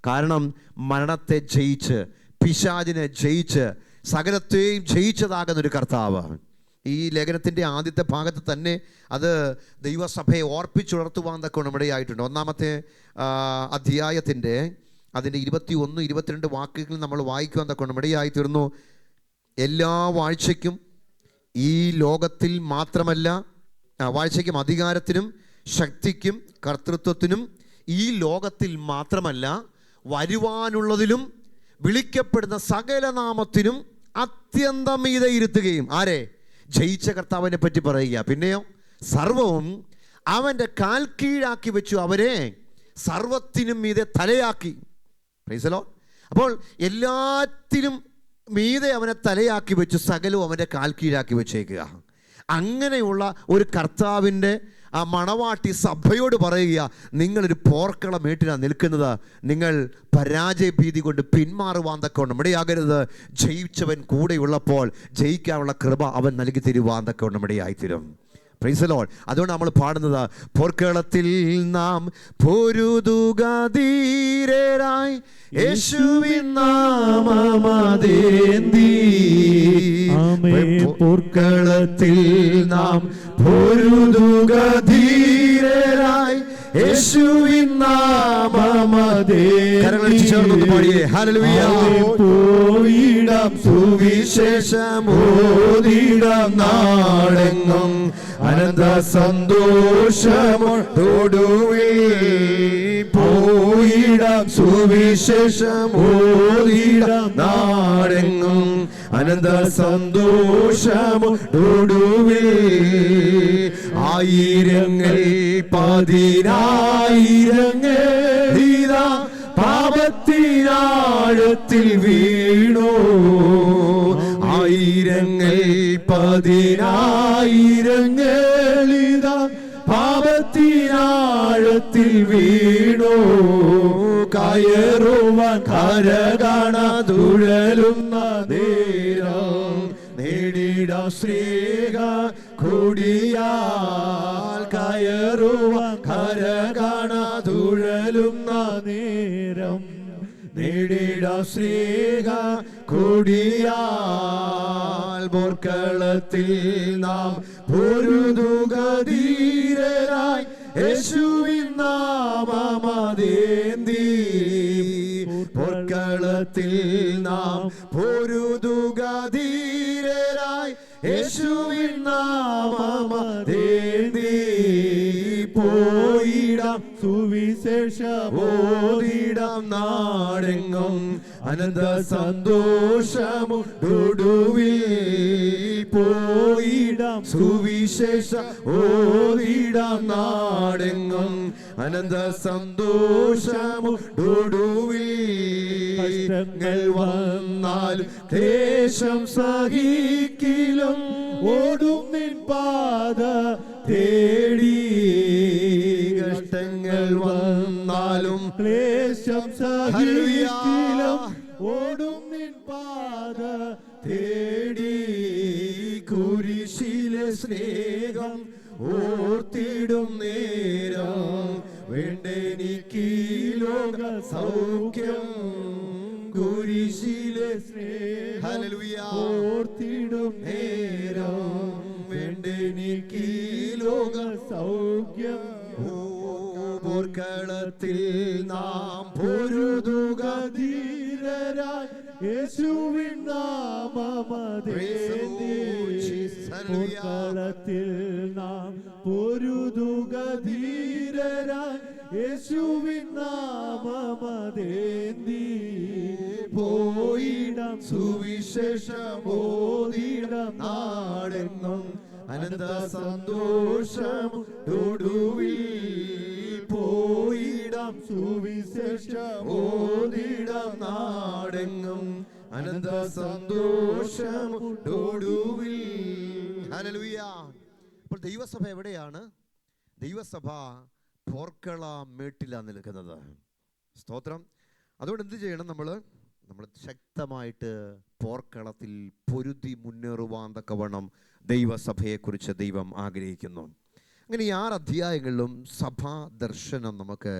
കാരണം മരണത്തെ ജയിച്ച്, പിശാചിനെ ജയിച്ച്, സകലത്തെയും ജയിച്ചതാകുന്നൊരു കർത്താവ്. ഈ ലേഖനത്തിൻ്റെ ആദ്യത്തെ ഭാഗത്ത് തന്നെ അത് ദൈവസഭയെ ഓർപ്പിച്ചുണർത്തുവാൻ തക്ക ഇടയായിട്ടുണ്ട്. 1-ാമത്തെ അധ്യായത്തിൻ്റെ അതിൻ്റെ 21, 22 വാക്കുകൾ നമ്മൾ വായിക്കുവാൻ തക്ക ഇടയായി തീർന്നു. എല്ലാ വാഴ്ചയ്ക്കും ഈ ലോകത്തിൽ മാത്രമല്ല, വാഴ്ചയ്ക്കും അധികാരത്തിനും ശക്തിക്കും കർത്തൃത്വത്തിനും ഈ ലോകത്തിൽ മാത്രമല്ല വരുവാനുള്ളതിലും വിളിക്കപ്പെടുന്ന സകല നാമത്തിനും അത്യന്തം മീതെ ഇരുത്തുകയും. ആരെ? ജയിച്ച കർത്താവിനെ പറ്റി പറയുക. പിന്നെയോ സർവവും അവൻ്റെ കാൽ കീഴാക്കി വെച്ചു, അവരെ സർവത്തിനും മീതെ തലയാക്കി. Price the Lord. അപ്പോൾ എല്ലാത്തിനും മീതെ അവനെ തലയാക്കി വെച്ചു, സകലവും അവൻ്റെ കാൽ കീഴാക്കി വെച്ചേക്കുക. അങ്ങനെയുള്ള ഒരു കർത്താവിൻ്റെ ആ മണവാട്ടി സഭയോട് പറയുക, നിങ്ങളൊരു പോർക്കളമേട്ടിലാണ് നിൽക്കുന്നത്. നിങ്ങൾ പരാജയഭീതി കൊണ്ട് പിന്മാറുവാൻ തക്കവണ്ണം ഇടയാകരുത്. ജയിച്ചവൻ കൂടെയുള്ളപ്പോൾ ജയിക്കാനുള്ള കൃപ അവൻ നൽകി തരുവാൻ തക്കവണ്ണം ഇടയായിത്തീരും. Price the Lord. അതുകൊണ്ട് നമ്മൾ പാടുന്നത്, പോർക്കളത്തിൽ നാം പൊരുതുക ധീരരായി യേശുവിൻ നാമമതേന്തി. പോർക്കളത്തിൽ നാം പൊരുതുക ധീരരായി യേശുവിൻ നാമമതേന്തി. ഹല്ലേലൂയ. പോയിടാം സുവിശേഷമോദിടാം നാടെങ്ങും അനന്ത സന്തോഷമോടുവിൽ. പോയിടാം സുവിശേഷമോദിടാം നാടെങ്ങും അനന്ത സന്തോഷമോടുവിൽ. ആയിരങ്ങൾ പതിനായിരങ്ങൾ ഇതാ പാപത്തിനാഴത്തിൽ വീണു. ആയിരങ്ങൾ പതിനായിരങ്ങൾ ഇതാ പാപത്തിനാഴത്തിൽ വീണു. കയറുവാൻ കര കാണാതുഴലുന്ന നേരം നേടിടാം ശ്രീക കൂടിയാൽ കയറുവാൻ കര കാണാതുഴലുന്ന നേരം നേടിടാം സ്നേഹ കൂടിയാൽ പോർക്കളത്തിൽ നാം പൊരുതുകധീരരായി യേശുവിൻ നാമമതേന്തി പോർക്കളത്തിൽ നാം പൊരുതുകധീരരായി യേശുവിൻ നാമമതേന്തി പോയിടാം സുവിശേഷമോദിടാം നാടെങ്ങും അനന്ത സന്തോഷമുടുവിൽ പോയിടാം സുവിശേഷ ഓദിടാം നാടെങ്ങും അനന്ത സന്തോഷമുടുവിൽ കഷ്ടങ്ങൾ വന്നാലും ക്ലേശം സഹിക്കിലും ഓടും നിൻ പാത തേടി കഷ്ടങ്ങൾ വന്നാലും ക്ലേശം സഹിക്കിലും ഓടും നിൻ പാത തേടി കുരിശിലെ സ്നേഹം ഓർത്തിടും നേരം വേണ്ടെനിക്ക് ലോക സൗഖ്യം കുരിശിലെ സ്നേഹം ഓർത്തിടും നേരം വേണ്ടെനിക്ക് ലോക സൗഖ്യം പോർക്കളത്തിൽ നാം പൊരുതുകധീരരായി യേശുവിൻ നാമമതേന്തി പോർക്കളത്തിൽ നാം പൊരുതുകധീരരായി യേശുവിൻ നാമമതേന്തി പോയിടാം സുവിശേഷമോദിടാം നാടെങ്ങും അനന്ത സന്തോഷമുടുവിൽ പോയിടാം സുവിശേഷമോദിടാം നാടെങ്ങും അനന്ത സന്തോഷമുടുവിൽ. ഹല്ലേലൂയ. അപ്പോൾ ദൈവസഭ എവിടെയാണ്? ദൈവസഭ പോർക്കള മേട്ടിലാണ് നിൽക്കുന്നത്. സ്തോത്രം. അതുകൊണ്ട് എന്ത് ചെയ്യണം? നമ്മൾ ശക്തമായിട്ട് പോർക്കളത്തിൽ പൊരുതി മുന്നേറുവാൻ തക്കവണ്ണം ദൈവസഭയെക്കുറിച്ച് ദൈവം ആഗ്രഹിക്കുന്നു. അങ്ങനെ ഈ 6 അധ്യായങ്ങളിലും സഭാ ദർശനം നമുക്ക്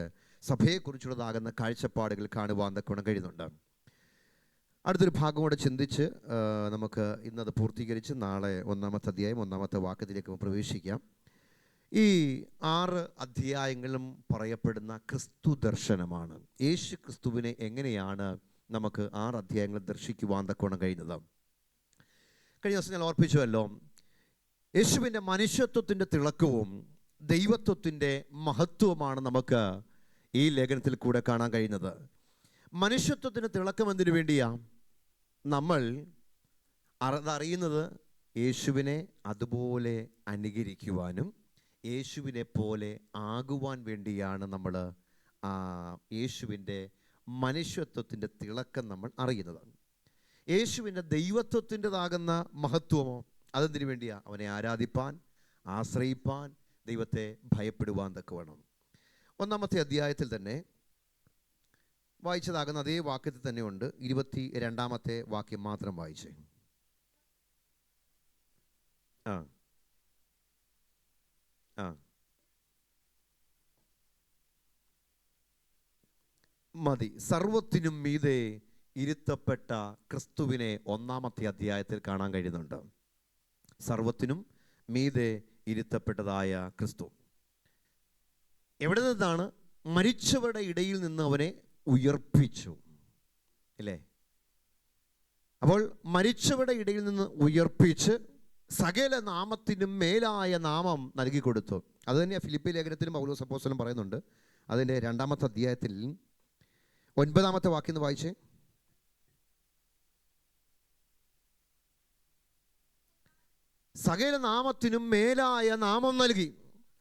സഭയെക്കുറിച്ചുള്ളതാകുന്ന കാഴ്ചപ്പാടുകൾ കാണുവാൻ തക്കവണ്ണം കഴിയുന്നുണ്ട്. അടുത്തൊരു ഭാഗം കൂടെ ചിന്തിച്ച് നമുക്ക് ഇന്നത് പൂർത്തീകരിച്ച് നാളെ 1-ാമത്തെ അധ്യായം 1-ാമത്തെ വാക്യത്തിലേക്ക് പ്രവേശിക്കാം. ഈ 6 അധ്യായങ്ങളിലും പറയപ്പെടുന്ന ക്രിസ്തു ദർശനമാണ്. യേശു ക്രിസ്തുവിനെ എങ്ങനെയാണ് നമുക്ക് 6 അധ്യായങ്ങൾ ദർശിക്കുവാൻ തക്കവണ്ണം കഴിയുന്നത്? കഴിഞ്ഞ ദിവസം ഞാൻ ഓർപ്പിച്ചുവല്ലോ, യേശുവിൻ്റെ മനുഷ്യത്വത്തിൻ്റെ തിളക്കവും ദൈവത്വത്തിൻ്റെ മഹത്വമാണ് നമുക്ക് ഈ ലേഖനത്തിൽ കൂടെ കാണാൻ കഴിയുന്നത്. മനുഷ്യത്വത്തിന് തിളക്കം എന്തിനു വേണ്ടിയാ? നമ്മൾ അറിയുന്നത് യേശുവിനെ അതുപോലെ അനുകരിക്കുവാനും യേശുവിനെ പോലെ ആകുവാൻ വേണ്ടിയാണ് നമ്മൾ യേശുവിൻ്റെ മനുഷ്യത്വത്തിൻ്റെ തിളക്കം നമ്മൾ അറിയുന്നത്. യേശുവിൻ്റെ ദൈവത്വത്തിൻ്റെതാകുന്ന മഹത്വമോ അതെന്തിനു വേണ്ടിയാ? അവനെ ആരാധിപ്പാൻ, ആശ്രയിപ്പാൻ, ദൈവത്തെ ഭയപ്പെടുവാൻ തക്കവണ്ണം. 1-ാമത്തെ അധ്യായത്തിൽ തന്നെ വായിച്ചതാകുന്ന അതേ വാക്യത്തിൽ തന്നെ ഉണ്ട്. 22-ാമത്തെ വാക്യം മാത്രം വായിച്ചേ. മതി. സർവത്തിനും മീതെ ഇരുത്തപ്പെട്ട ക്രിസ്തുവിനെ 1-ാമത്തെ അധ്യായത്തിൽ കാണാൻ കഴിയുന്നുണ്ട്. സർവത്തിനും മീതെ ഇരുത്തപ്പെട്ടതായ ക്രിസ്തു എവിടെ നിന്നാണ്? മരിച്ചവരുടെ ഇടയിൽ നിന്ന് അവനെ ഉയർപ്പിച്ചു, അല്ലേ? അപ്പോൾ മരിച്ചവരുടെ ഇടയിൽ നിന്ന് ഉയർപ്പിച്ച് സകല നാമത്തിനും മേലായ നാമം നൽകി കൊടുത്തു. അത് തന്നെയാണ് ഫിലിപ്പി ലേഖനത്തിലും പൗലോസ് അപ്പോസ്തലൻ പറയുന്നുണ്ട്. അതിൻ്റെ 2-ാമത്തെ അധ്യായത്തിൽ 9-ാമത്തെ വാക്യം ഒന്ന് വായിച്ചേ. സകല നാമത്തിനും മേലായ നാമം നൽകി.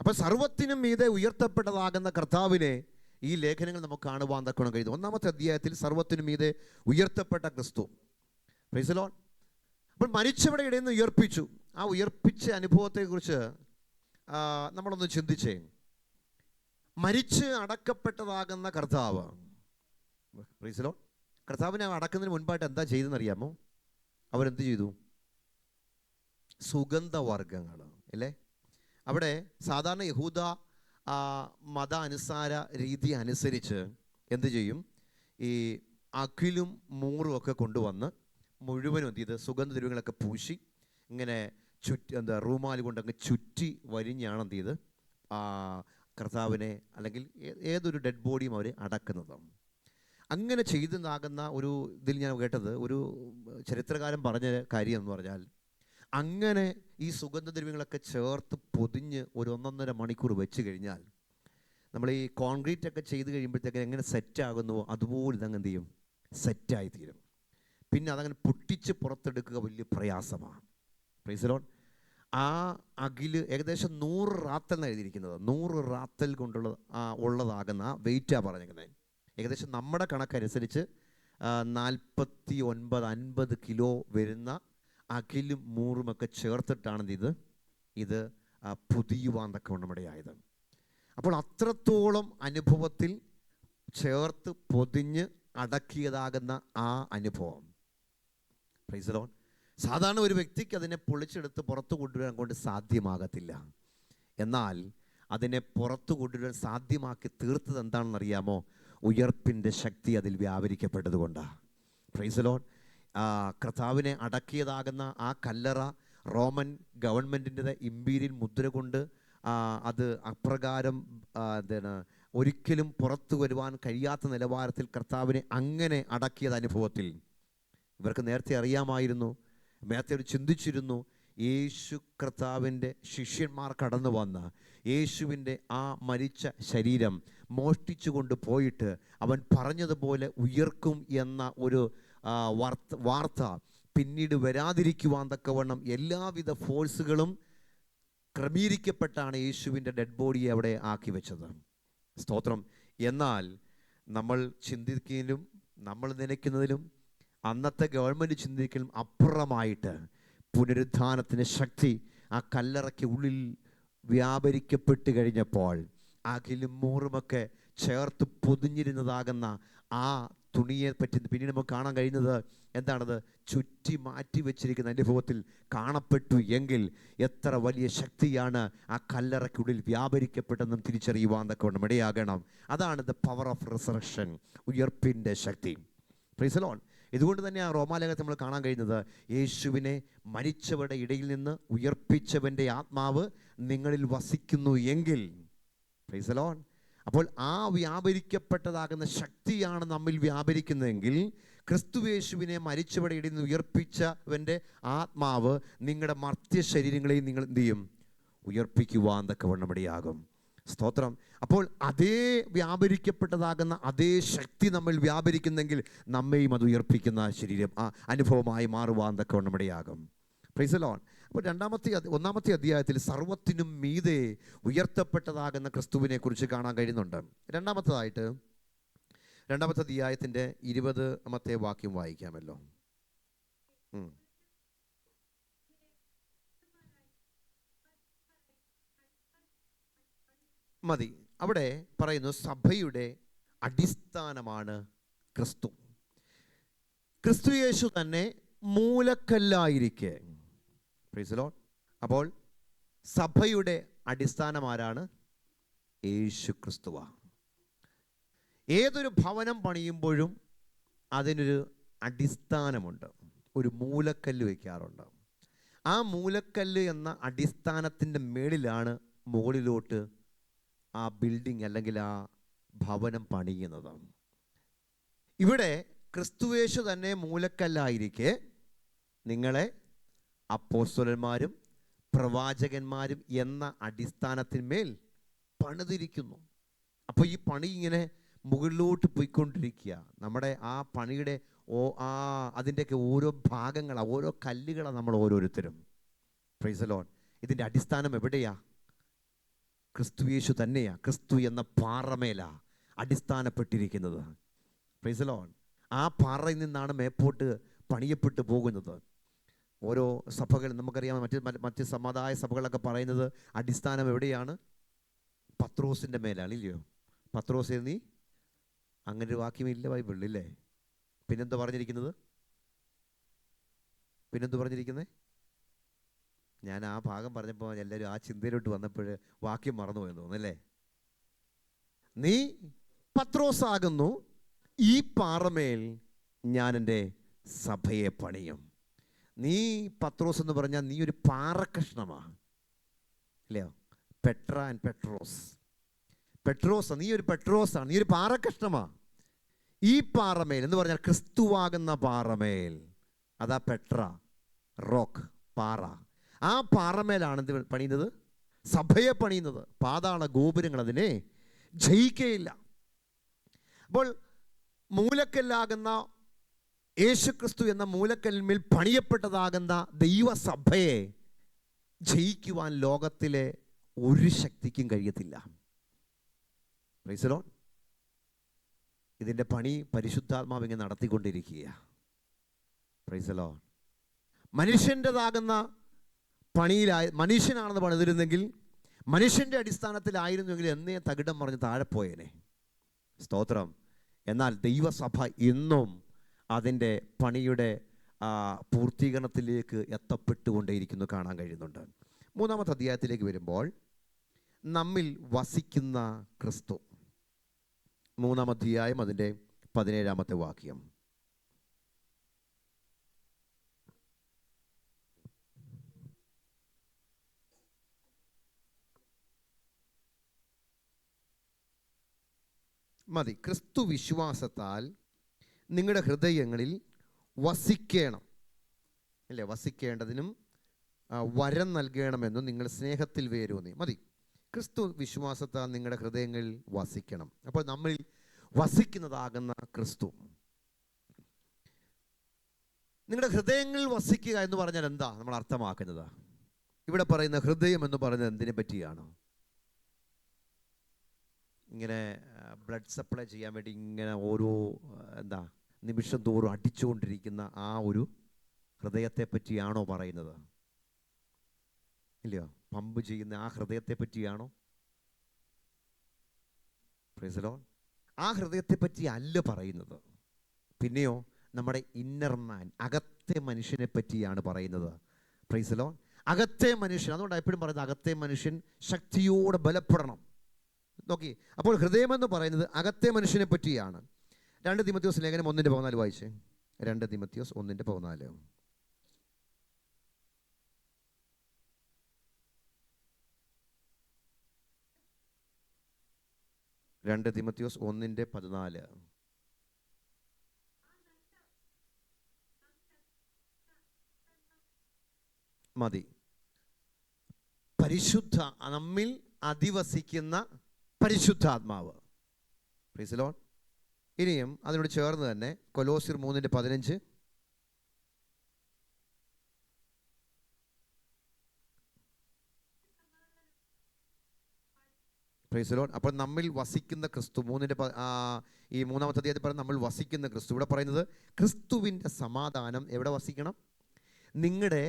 അപ്പം സർവത്തിനും മീതെ ഉയർത്തപ്പെട്ടതാകുന്ന കർത്താവിനെ ഈ ലേഖനങ്ങൾ നമുക്ക് കാണുവാൻ തക്കണം കഴിയുന്നു. 1-ാമത്തെ അധ്യായത്തിൽ സർവത്തിനും മീതെ ഉയർത്തപ്പെട്ട ക്രിസ്തു. Price the Lord. അപ്പോൾ മരിച്ചവരുടെ ഇടയിൽ നിന്ന് ഉയർപ്പിച്ചു. ആ ഉയർപ്പിച്ച അനുഭവത്തെക്കുറിച്ച് നമ്മളൊന്ന് ചിന്തിച്ചേ. മരിച്ച് അടക്കപ്പെട്ടതാകുന്ന കർത്താവ്, പ്രൈസ് ദി ലോർഡ്, കർത്താവിനെ അടക്കുന്നതിന് മുൻപായിട്ട് എന്താ ചെയ്തെന്നറിയാമോ? അവരെന്ത് ചെയ്തു? സുഗന്ധവർഗ്ഗങ്ങൾ, അല്ലേ? അവിടെ സാധാരണ യഹൂദ മത അനുസാര രീതി അനുസരിച്ച് എന്ത് ചെയ്യും? ഈ അഖിലും മൂറും ഒക്കെ കൊണ്ടുവന്ന് മുഴുവനും എന്ത് ചെയ്ത് സുഗന്ധദ്രവ്യങ്ങളൊക്കെ പൂശി ഇങ്ങനെ റൂമാൽ കൊണ്ടങ്ങ് ചുറ്റി വരിഞ്ഞാണ് എന്ത് ചെയ്ത് കർത്താവിനെ അല്ലെങ്കിൽ ഏതൊരു ഡെഡ് ബോഡിയും അവർ അടക്കുന്നത്. അങ്ങനെ ചെയ്തെന്നാകുന്ന ഒരു ഇതിൽ ഞാൻ കേട്ടത്, ഒരു ചരിത്രകാരൻ പറഞ്ഞ കാര്യം എന്ന് പറഞ്ഞാൽ, അങ്ങനെ ഈ സുഗന്ധദ്രവ്യങ്ങളൊക്കെ ചേർത്ത് പൊതിഞ്ഞ് ഒരു 1.5 മണിക്കൂർ വെച്ച് കഴിഞ്ഞാൽ നമ്മൾ ഈ കോൺക്രീറ്റ് ഒക്കെ ചെയ്ത് കഴിയുമ്പോഴത്തേക്ക് എങ്ങനെ സെറ്റാകുന്നുവോ അതുപോലെ ഇതങ്ങ് എന്ത് ചെയ്യും? സെറ്റായി തീരും. പിന്നെ അതങ്ങനെ പൊട്ടിച്ച് പുറത്തെടുക്കുക വലിയ പ്രയാസമാണ്. Price the Lord. ആ അകില് ഏകദേശം 100 റാത്തൽ എന്നാണ് എഴുതിയിരിക്കുന്നത്. 100 റാത്തൽ ഉള്ളതാകുന്ന വെയിറ്റാണ് പറഞ്ഞിരിക്കുന്നത്. ഏകദേശം നമ്മുടെ കണക്കനുസരിച്ച് 49-50 കിലോ വരുന്ന അകിലും മൂറുമൊക്കെ ചേർത്തിട്ടാണ് ഇത് പുതിയുവാന്നൊക്കെ ഉടമടയായത്. അപ്പോൾ അത്രത്തോളം അനുഭവത്തിൽ ചേർത്ത് പൊതിഞ്ഞ് അടക്കിയതാകുന്ന ആ അനുഭവം. Price the Lord. സാധാരണ ഒരു വ്യക്തിക്ക് അതിനെ പൊളിച്ചെടുത്ത് പുറത്തു കൊണ്ടുവരാൻ കൊണ്ട് സാധ്യമാകത്തില്ല. എന്നാൽ അതിനെ പുറത്തു കൊണ്ടുവരാൻ സാധ്യമാക്കി തീർത്തത് എന്താണെന്നറിയാമോ? ഉയർപ്പിൻ്റെ ശക്തി അതിൽ വ്യാപരിക്കപ്പെട്ടത് കൊണ്ടാണ്. Price the Lord. കർത്താവിനെ അടക്കിയതാകുന്ന ആ കല്ലറ റോമൻ ഗവൺമെൻറ്റിൻ്റെ ഇമ്പീരിയൽ മുദ്ര കൊണ്ട് അത് അപ്രകാരം ഒരിക്കലും പുറത്തു വരുവാൻ കഴിയാത്ത നിലവാരത്തിൽ കർത്താവിനെ അങ്ങനെ അടക്കിയത് അനുഭവത്തിൽ ഇവർക്ക് നേരത്തെ അറിയാമായിരുന്നു, നേരത്തെ അവർ ചിന്തിച്ചിരുന്നു. യേശു കർത്താവിൻ്റെ ശിഷ്യന്മാർ കടന്നു വന്ന് യേശുവിൻ്റെ ആ മരിച്ച ശരീരം മോഷ്ടിച്ചു കൊണ്ട് പോയിട്ട് അവൻ പറഞ്ഞതുപോലെ ഉയർക്കും എന്ന ഒരു വാർത്ത പിന്നീട് വരാതിരിക്കുവാൻ തക്കവണ്ണം എല്ലാവിധ ഫോഴ്സുകളും ക്രമീകരിക്കപ്പെട്ടാണ് യേശുവിൻ്റെ ഡെഡ് ബോഡിയെ അവിടെ ആക്കി വെച്ചത്. സ്തോത്രം. എന്നാൽ നമ്മൾ ചിന്തിക്കുന്നതിലും നമ്മൾ നനയ്ക്കുന്നതിലും അന്നത്തെ ഗവൺമെൻറ് ചിന്തിക്കലും അപ്പുറമായിട്ട് പുനരുത്ഥാനത്തിൻ്റെ ശക്തി ആ കല്ലറയ്ക്ക് ഉള്ളിൽ വ്യാപരിക്കപ്പെട്ട് കഴിഞ്ഞപ്പോൾ അകിലും മൂറുമൊക്കെ ചേർത്ത് പൊതിഞ്ഞിരുന്നതാകുന്ന ആ തുണിയെ പറ്റി പിന്നീട് നമുക്ക് കാണാൻ കഴിയുന്നത് എന്താണത്? ചുറ്റി മാറ്റി വെച്ചിരിക്കുന്ന അനുഭവത്തിൽ കാണപ്പെട്ടു എങ്കിൽ എത്ര വലിയ ശക്തിയാണ് ആ കല്ലറയ്ക്കുള്ളിൽ വ്യാപരിക്കപ്പെട്ടെന്നും തിരിച്ചറിയുവാൻ തക്കവണ്ണം ഇടയാകണം. അതാണ് ദ പവർ ഓഫ് റിസറക്ഷൻ, ഉയർപ്പിൻ്റെ ശക്തി. Praise the Lord. ഇതുകൊണ്ട് തന്നെ ആ റോമാലേഖനത്തിൽ നമ്മൾ കാണാൻ കഴിയുന്നത്, യേശുവിനെ മരിച്ചവരുടെ ഇടയിൽ നിന്ന് ഉയർപ്പിച്ചവൻ്റെ ആത്മാവ് നിങ്ങളിൽ വസിക്കുന്നു എങ്കിൽ. Price the Lord. അപ്പോൾ ആ വ്യാപരിക്കപ്പെട്ടതാകുന്ന ശക്തിയാണ് നമ്മിൽ വ്യാപരിക്കുന്നതെങ്കിൽ ക്രിസ്തുയേശുവിനെ മരിച്ചവരുടെ ഇടയിൽ നിന്ന് ഉയർപ്പിച്ചവൻ്റെ ആത്മാവ് നിങ്ങളുടെ മർത്യ ശരീരങ്ങളെയും നിങ്ങൾ എന്ത് ചെയ്യും? ഉയർപ്പിക്കുവാൻ തക്കവണ്ണം ഇടയാകും. സ്തോത്രം. അപ്പോൾ അതേ വ്യാപരിക്കപ്പെട്ടതാകുന്ന അതേ ശക്തി നമ്മിൽ വ്യാപരിക്കുന്നെങ്കിൽ നമ്മെയും അത് ഉയർപ്പിക്കുന്ന ശരീരം അനുഭവമായി മാറുവാൻ തക്കവണ്ണം ഇടയാകും. Price the Lord. അപ്പോൾ ഒന്നാമത്തെ അധ്യായത്തിൽ സർവ്വത്തിനും മീതെ ഉയർത്തപ്പെട്ടതാകുന്ന ക്രിസ്തുവിനെ കുറിച്ച് കാണാൻ കഴിയുന്നുണ്ട്. രണ്ടാമത്തെ അധ്യായത്തിൻ്റെ 20 വാക്യം വായിക്കാമല്ലോ. മതി. അവിടെ പറയുന്നു സഭയുടെ അടിസ്ഥാനമാണ് ക്രിസ്തു. ക്രിസ്തു യേശു തന്നെ മൂലക്കല്ലായിരിക്കെ. Price the Lord. അപ്പോൾ സഭയുടെ അടിസ്ഥാനം ആരാണ്? യേശു ക്രിസ്തുവാണ്. ഏതൊരു ഭവനം പണിയുമ്പോഴും അതിനൊരു അടിസ്ഥാനമുണ്ട്, ഒരു മൂലക്കല്ല് വയ്ക്കാറുണ്ട്. ആ മൂലക്കല്ല് എന്ന അടിസ്ഥാനത്തിൻ്റെ മേളിലാണ് മുകളിലോട്ട് ആ ബിൽഡിംഗ് അല്ലെങ്കിൽ ആ ഭവനം പണിയുന്നത്. ഇവിടെ ക്രിസ്തുയേശു തന്നെ മൂലക്കല്ലായിരിക്കെ നിങ്ങളെ അപ്പോസ്തലന്മാരും പ്രവാചകന്മാരും എന്ന അടിസ്ഥാനത്തിന്മേൽ പണിതിരിക്കുന്നു. അപ്പോൾ ഈ പണി ഇങ്ങനെ മുകളിലോട്ട് പോയിക്കൊണ്ടിരിക്കുക. നമ്മുടെ ആ പണിയുടെ അതിൻ്റെയൊക്കെ ഓരോ ഭാഗങ്ങളാണ്, ഓരോ കല്ലുകളാണ് നമ്മൾ ഓരോരുത്തരും. Praise the Lord. ഇതിൻ്റെ അടിസ്ഥാനം എവിടെയാ? ക്രിസ്തുയേശു തന്നെയാ. ക്രിസ്തു എന്ന പാറമേലാ അടിസ്ഥാനപ്പെട്ടിരിക്കുന്നത്. Praise the Lord. ആ പാറയിൽ നിന്നാണ് മേപ്പോട്ട് പണിയപ്പെട്ടു പോകുന്നത്. ഓരോ സഭകൾ നമുക്കറിയാം, മറ്റ് സമുദായ സഭകളൊക്കെ പറയുന്നത് അടിസ്ഥാനം എവിടെയാണ്? പത്രോസിൻ്റെ മേലാണ്, ഇല്ലയോ? പത്രോസ് നീ അങ്ങനെ ഒരു വാക്യമില്ല ബൈബിളിൽ, ഇല്ലേ? പിന്നെന്താ പറഞ്ഞിരിക്കുന്നത്? ഞാൻ ആ ഭാഗം പറഞ്ഞപ്പോൾ എല്ലാവരും ആ ചിന്തയിലോട്ട് വന്നപ്പോൾ വാക്യം മറന്നുപോയെന്ന് തോന്നുന്നല്ലേ. നീ പത്രോസാകുന്നു, ഈ പാറമേൽ ഞാൻ എൻ്റെ സഭയെ പണിയും. നീ പത്രോസ് എന്ന് പറഞ്ഞാൽ നീ ഒരു പാറക്കഷ്ണമാണ്, അല്ലയോ? Petra and Petros. പെട്രോസ്, നീ ഒരു പെട്രോസാണ്, നീ ഒരു പാറക്കഷ്ണമാണ്. ഈ പാറമേൽ എന്ന് പറഞ്ഞാൽ ക്രിസ്തുവാകുന്ന പാറമേൽ, അതാ പെട്ര, റോക്ക്, പാറ. ആ പാറമേലാണ് എന്ത് പണിയുന്നത്? സഭയെ പണിയുന്നത്. പാതാള ഗോപുരങ്ങൾ അതിനെ ജയിക്കുകയില്ല. അപ്പോൾ മൂലക്കല്ലാകുന്ന യേശുക്രിസ്തു എന്ന മൂലക്കല്ലിന്മേൽ പണിയപ്പെട്ടതാകുന്ന ദൈവസഭയെ ജയിക്കുവാൻ ലോകത്തിലെ ഒരു ശക്തിക്കും കഴിയത്തില്ല. Praise the Lord. ഇതിൻ്റെ പണി പരിശുദ്ധാത്മാവ് ഇങ്ങനെ നടത്തിക്കൊണ്ടിരിക്കുക. Praise the Lord. മനുഷ്യൻ്റെതാകുന്ന പണിയിലായി, മനുഷ്യനാണെന്ന് പണിതിരുന്നെങ്കിൽ, മനുഷ്യൻ്റെ അടിസ്ഥാനത്തിലായിരുന്നുവെങ്കിൽ എന്നേ തകിടം മറിഞ്ഞ് താഴെ പോയേനെ. സ്തോത്രം. എന്നാൽ ദൈവസഭ ഇന്നും അതിൻ്റെ പണിയുടെ പൂർത്തീകരണത്തിലേക്ക് എത്തപ്പെട്ടുകൊണ്ടേയിരിക്കുന്നു കാണാൻ കഴിയുന്നുണ്ട്. 3-ാമത്തെ അധ്യായത്തിലേക്ക് വരുമ്പോൾ നമ്മിൽ വസിക്കുന്ന ക്രിസ്തു. 3-ാം അധ്യായം അതിൻ്റെ 17-ാമത്തെ വാക്യം. മതി. ക്രിസ്തു വിശ്വാസത്താൽ നിങ്ങളുടെ ഹൃദയങ്ങളിൽ വസിക്കണം, അല്ലേ? വസിക്കേണ്ടതിനും വരം നൽകണമെന്നും നിങ്ങൾ സ്നേഹത്തിൽ വേരൂന്നി. മതി. ക്രിസ്തു വിശ്വാസത്താൽ നിങ്ങളുടെ ഹൃദയങ്ങളിൽ വസിക്കണം. അപ്പോൾ നമ്മിൽ വസിക്കുന്നതാകുന്ന ക്രിസ്തു. നിങ്ങളുടെ ഹൃദയങ്ങളിൽ വസിക്കുക എന്ന് പറഞ്ഞാൽ എന്താ നമ്മൾ അർത്ഥമാക്കുന്നത്? ഇവിടെ പറയുന്ന ഹൃദയം എന്ന് പറയുന്നത് എന്തിനെ പറ്റിയാണ്? ഇങ്ങനെ ബ്ലഡ് സപ്ലൈ ചെയ്യാൻ വേണ്ടി ഇങ്ങനെ ഓരോ നിമിഷം തോറും അടിച്ചുകൊണ്ടിരിക്കുന്ന ആ ഒരു ഹൃദയത്തെ പറ്റിയാണോ പറയുന്നത്? ഇല്ലയോ? പമ്പ് ചെയ്യുന്ന ആ ഹൃദയത്തെ പറ്റിയാണോ? Price the Lord. ആ ഹൃദയത്തെ പറ്റി അല്ല പറയുന്നത്. പിന്നെയോ നമ്മുടെ ഇന്നർ മാൻ, അകത്തെ മനുഷ്യനെ പറ്റിയാണ് പറയുന്നത്. Price the Lord. അകത്തെ മനുഷ്യൻ. അതുകൊണ്ട് എപ്പോഴും പറയുന്നത് അകത്തെ മനുഷ്യൻ ശക്തിയോടെ ബലപ്പെടണം. നോക്കി, അപ്പോൾ ഹൃദയമെന്ന് പറയുന്നത് അകത്തെ മനുഷ്യനെ പറ്റിയാണ്. 2 തിമോത്തിയോസ് ലേഖനം 1:14 വായിച്ചേ. 2 തിമോത്തിയോസ് 1:14. 2 തിമോത്തിയോസ് 1:14. മതി. പരിശുദ്ധ, നമ്മിൽ അധിവസിക്കുന്ന പരിശുദ്ധാത്മാവ്. Price the Lord. ഇനിയും അതിനോട് ചേർന്ന് തന്നെ കൊലോസ്യർ 3:15. Price the Lord. അപ്പോൾ നമ്മിൽ വസിക്കുന്ന ക്രിസ്തു. ഈ 3-ാമത്തെ അധ്യായത്തിൽ പറയുന്നത് നമ്മൾ വസിക്കുന്ന ക്രിസ്തു. ഇവിടെ പറയുന്നത് ക്രിസ്തുവിൻ്റെ സമാധാനം എവിടെ വസിക്കണം? നിങ്ങളുടെ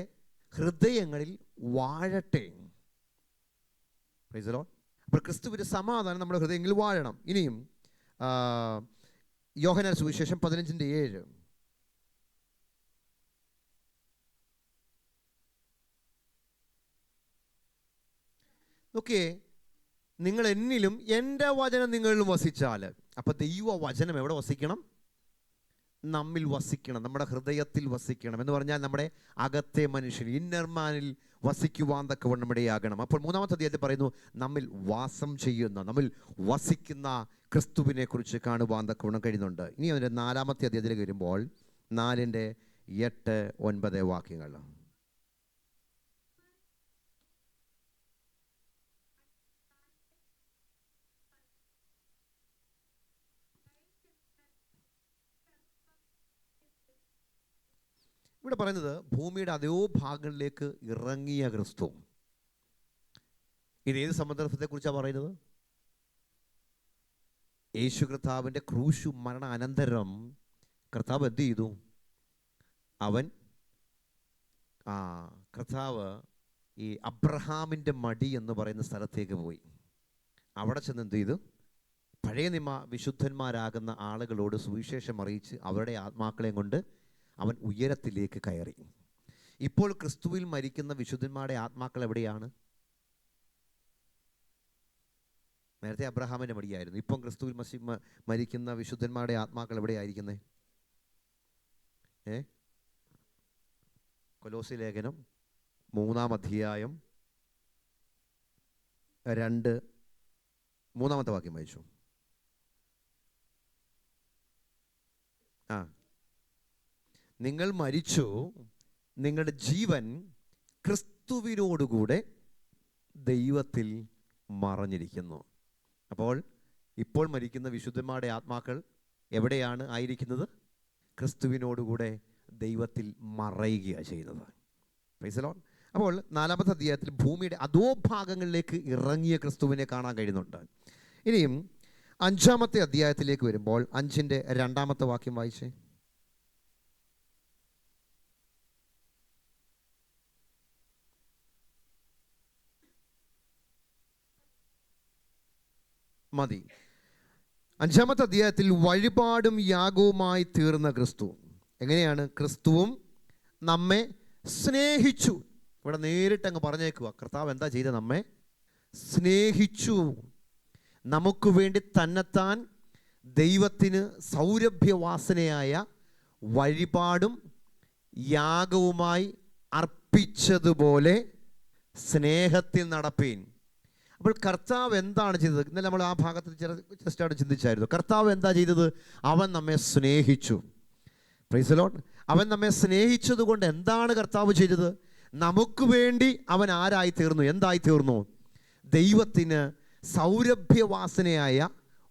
ഹൃദയങ്ങളിൽ വാഴട്ടെ. Price the Lord. അപ്പോൾ ക്രിസ്തുവിൻ്റെ സമാധാനം നമ്മുടെ ഹൃദയങ്ങളിൽ വാഴണം. ഇനിയും യോഹന്നാൻ സുവിശേഷം 15:7. നോക്കിയേ, നിങ്ങൾ എന്നിലും എൻ്റെ വചനം നിങ്ങളിലും വസിച്ചാൽ. അപ്പം ദൈവ വചനം എവിടെ വസിക്കണം? നമ്മിൽ വസിക്കണം, നമ്മുടെ ഹൃദയത്തിൽ വസിക്കണം. എന്ന് പറഞ്ഞാൽ നമ്മുടെ അകത്തെ മനുഷ്യൻ, ഇന്നർമാനിൽ വസിക്കുവാൻ തക്കവണ്ണം ഇടയാകണം. അപ്പോൾ 3-ാമത്തെ അധ്യായത്തിൽ പറയുന്നു നമ്മിൽ വാസം ചെയ്യുന്ന, നമ്മിൽ വസിക്കുന്ന ക്രിസ്തുവിനെ കുറിച്ച് കാണുവാൻ തക്കവണ്ണം കഴിയുന്നുണ്ട്. ഇനി അതിൻ്റെ 4-ാമത്തെ അധ്യായത്തിലേക്ക് വരുമ്പോൾ 4:8-9 വാക്യങ്ങൾ. ഇവിടെ പറയുന്നത് ഭൂമിയുടെ അതേ ഭാഗങ്ങളിലേക്ക് ഇറങ്ങിയ ക്രിസ്തു. ഇത് ഏത് സന്ദർഭത്തെക്കുറിച്ചാണ് പറയുന്നത്? യേശു കർത്താവിൻ്റെ ക്രൂശു മരണ അനന്തരം കർത്താവ് എന്ത് ചെയ്തു? കർത്താവ് ഈ അബ്രഹാമിൻ്റെ മടി എന്ന് പറയുന്ന സ്ഥലത്തേക്ക് പോയി. അവിടെ ചെന്ന് എന്ത് ചെയ്തു? പഴയ നിയമ വിശുദ്ധന്മാരാകുന്ന ആളുകളോട് സുവിശേഷം അറിയിച്ച് അവരുടെ ആത്മാക്കളെയും കൊണ്ട് അവൻ ഉയരത്തിലേക്ക് കയറി. ഇപ്പോൾ ക്രിസ്തുവിൽ മരിക്കുന്ന വിശുദ്ധന്മാരുടെ ആത്മാക്കൾ എവിടെയാണ്? നേരത്തെ അബ്രഹാമിൻ്റെ മടിയായിരുന്നു. ഇപ്പം ക്രിസ്തുവിൽ മരിക്കുന്ന വിശുദ്ധന്മാരുടെ ആത്മാക്കൾ എവിടെയായിരിക്കുന്നത്? കൊലോസി ലേഖനം 3-ാം അധ്യായം 3-ാമത്തെ വാക്യം വായിച്ചു. നിങ്ങൾ മരിച്ചു, നിങ്ങളുടെ ജീവൻ ക്രിസ്തുവിനോടുകൂടെ ദൈവത്തിൽ മറഞ്ഞിരിക്കുന്നു. അപ്പോൾ ഇപ്പോൾ മരിക്കുന്ന വിശുദ്ധന്മാരുടെ ആത്മാക്കൾ എവിടെയാണ് ആയിരിക്കുന്നത്? ക്രിസ്തുവിനോടുകൂടെ ദൈവത്തിൽ മറയുകയാണ് ചെയ്യുന്നത്. Price the Lord. അപ്പോൾ 4-ാമത്തെ അധ്യായത്തിൽ ഭൂമിയുടെ അധോഭാഗങ്ങളിലേക്ക് ഇറങ്ങിയ ക്രിസ്തുവിനെ കാണാൻ കഴിയുന്നുണ്ട്. ഇനിയും 5-ാമത്തെ അധ്യായത്തിലേക്ക് വരുമ്പോൾ 5-ന്റെ 2-ാമത്തെ വാക്യം വായിച്ചേ. മതി. 5-ാമത്തെ അധ്യായത്തിൽ വഴിപാടും യാഗവുമായി തീർന്ന ക്രിസ്തു. എങ്ങനെയാണ്? ക്രിസ്തുവും നമ്മെ സ്നേഹിച്ചു. ഇവിടെ നേരിട്ട് അങ്ങ് പറഞ്ഞേക്കുക, കർത്താവ് എന്താ ചെയ്തത്? നമ്മെ സ്നേഹിച്ചു, നമുക്ക് വേണ്ടി തന്നെത്താൻ ദൈവത്തിന് സൗരഭ്യവാസനയായ വഴിപാടും യാഗവുമായി അർപ്പിച്ചതുപോലെ സ്നേഹത്തിൽ നടപ്പീൻ. അപ്പോൾ കർത്താവ് എന്താണ് ചെയ്തത്? ഇന്നലെ നമ്മൾ ആ ഭാഗത്ത് ജസ്റ്റ് ചിന്തിച്ചായിരുന്നു. കർത്താവ് എന്താ ചെയ്തത്? അവൻ നമ്മെ സ്നേഹിച്ചു. Price the Lord. അവൻ നമ്മെ സ്നേഹിച്ചത് കൊണ്ട് എന്താണ് കർത്താവ് ചെയ്തത്? നമുക്ക് വേണ്ടി അവൻ ആരായി തീർന്നു? എന്തായി തീർന്നു? ദൈവത്തിന് സൗരഭ്യവാസനയായ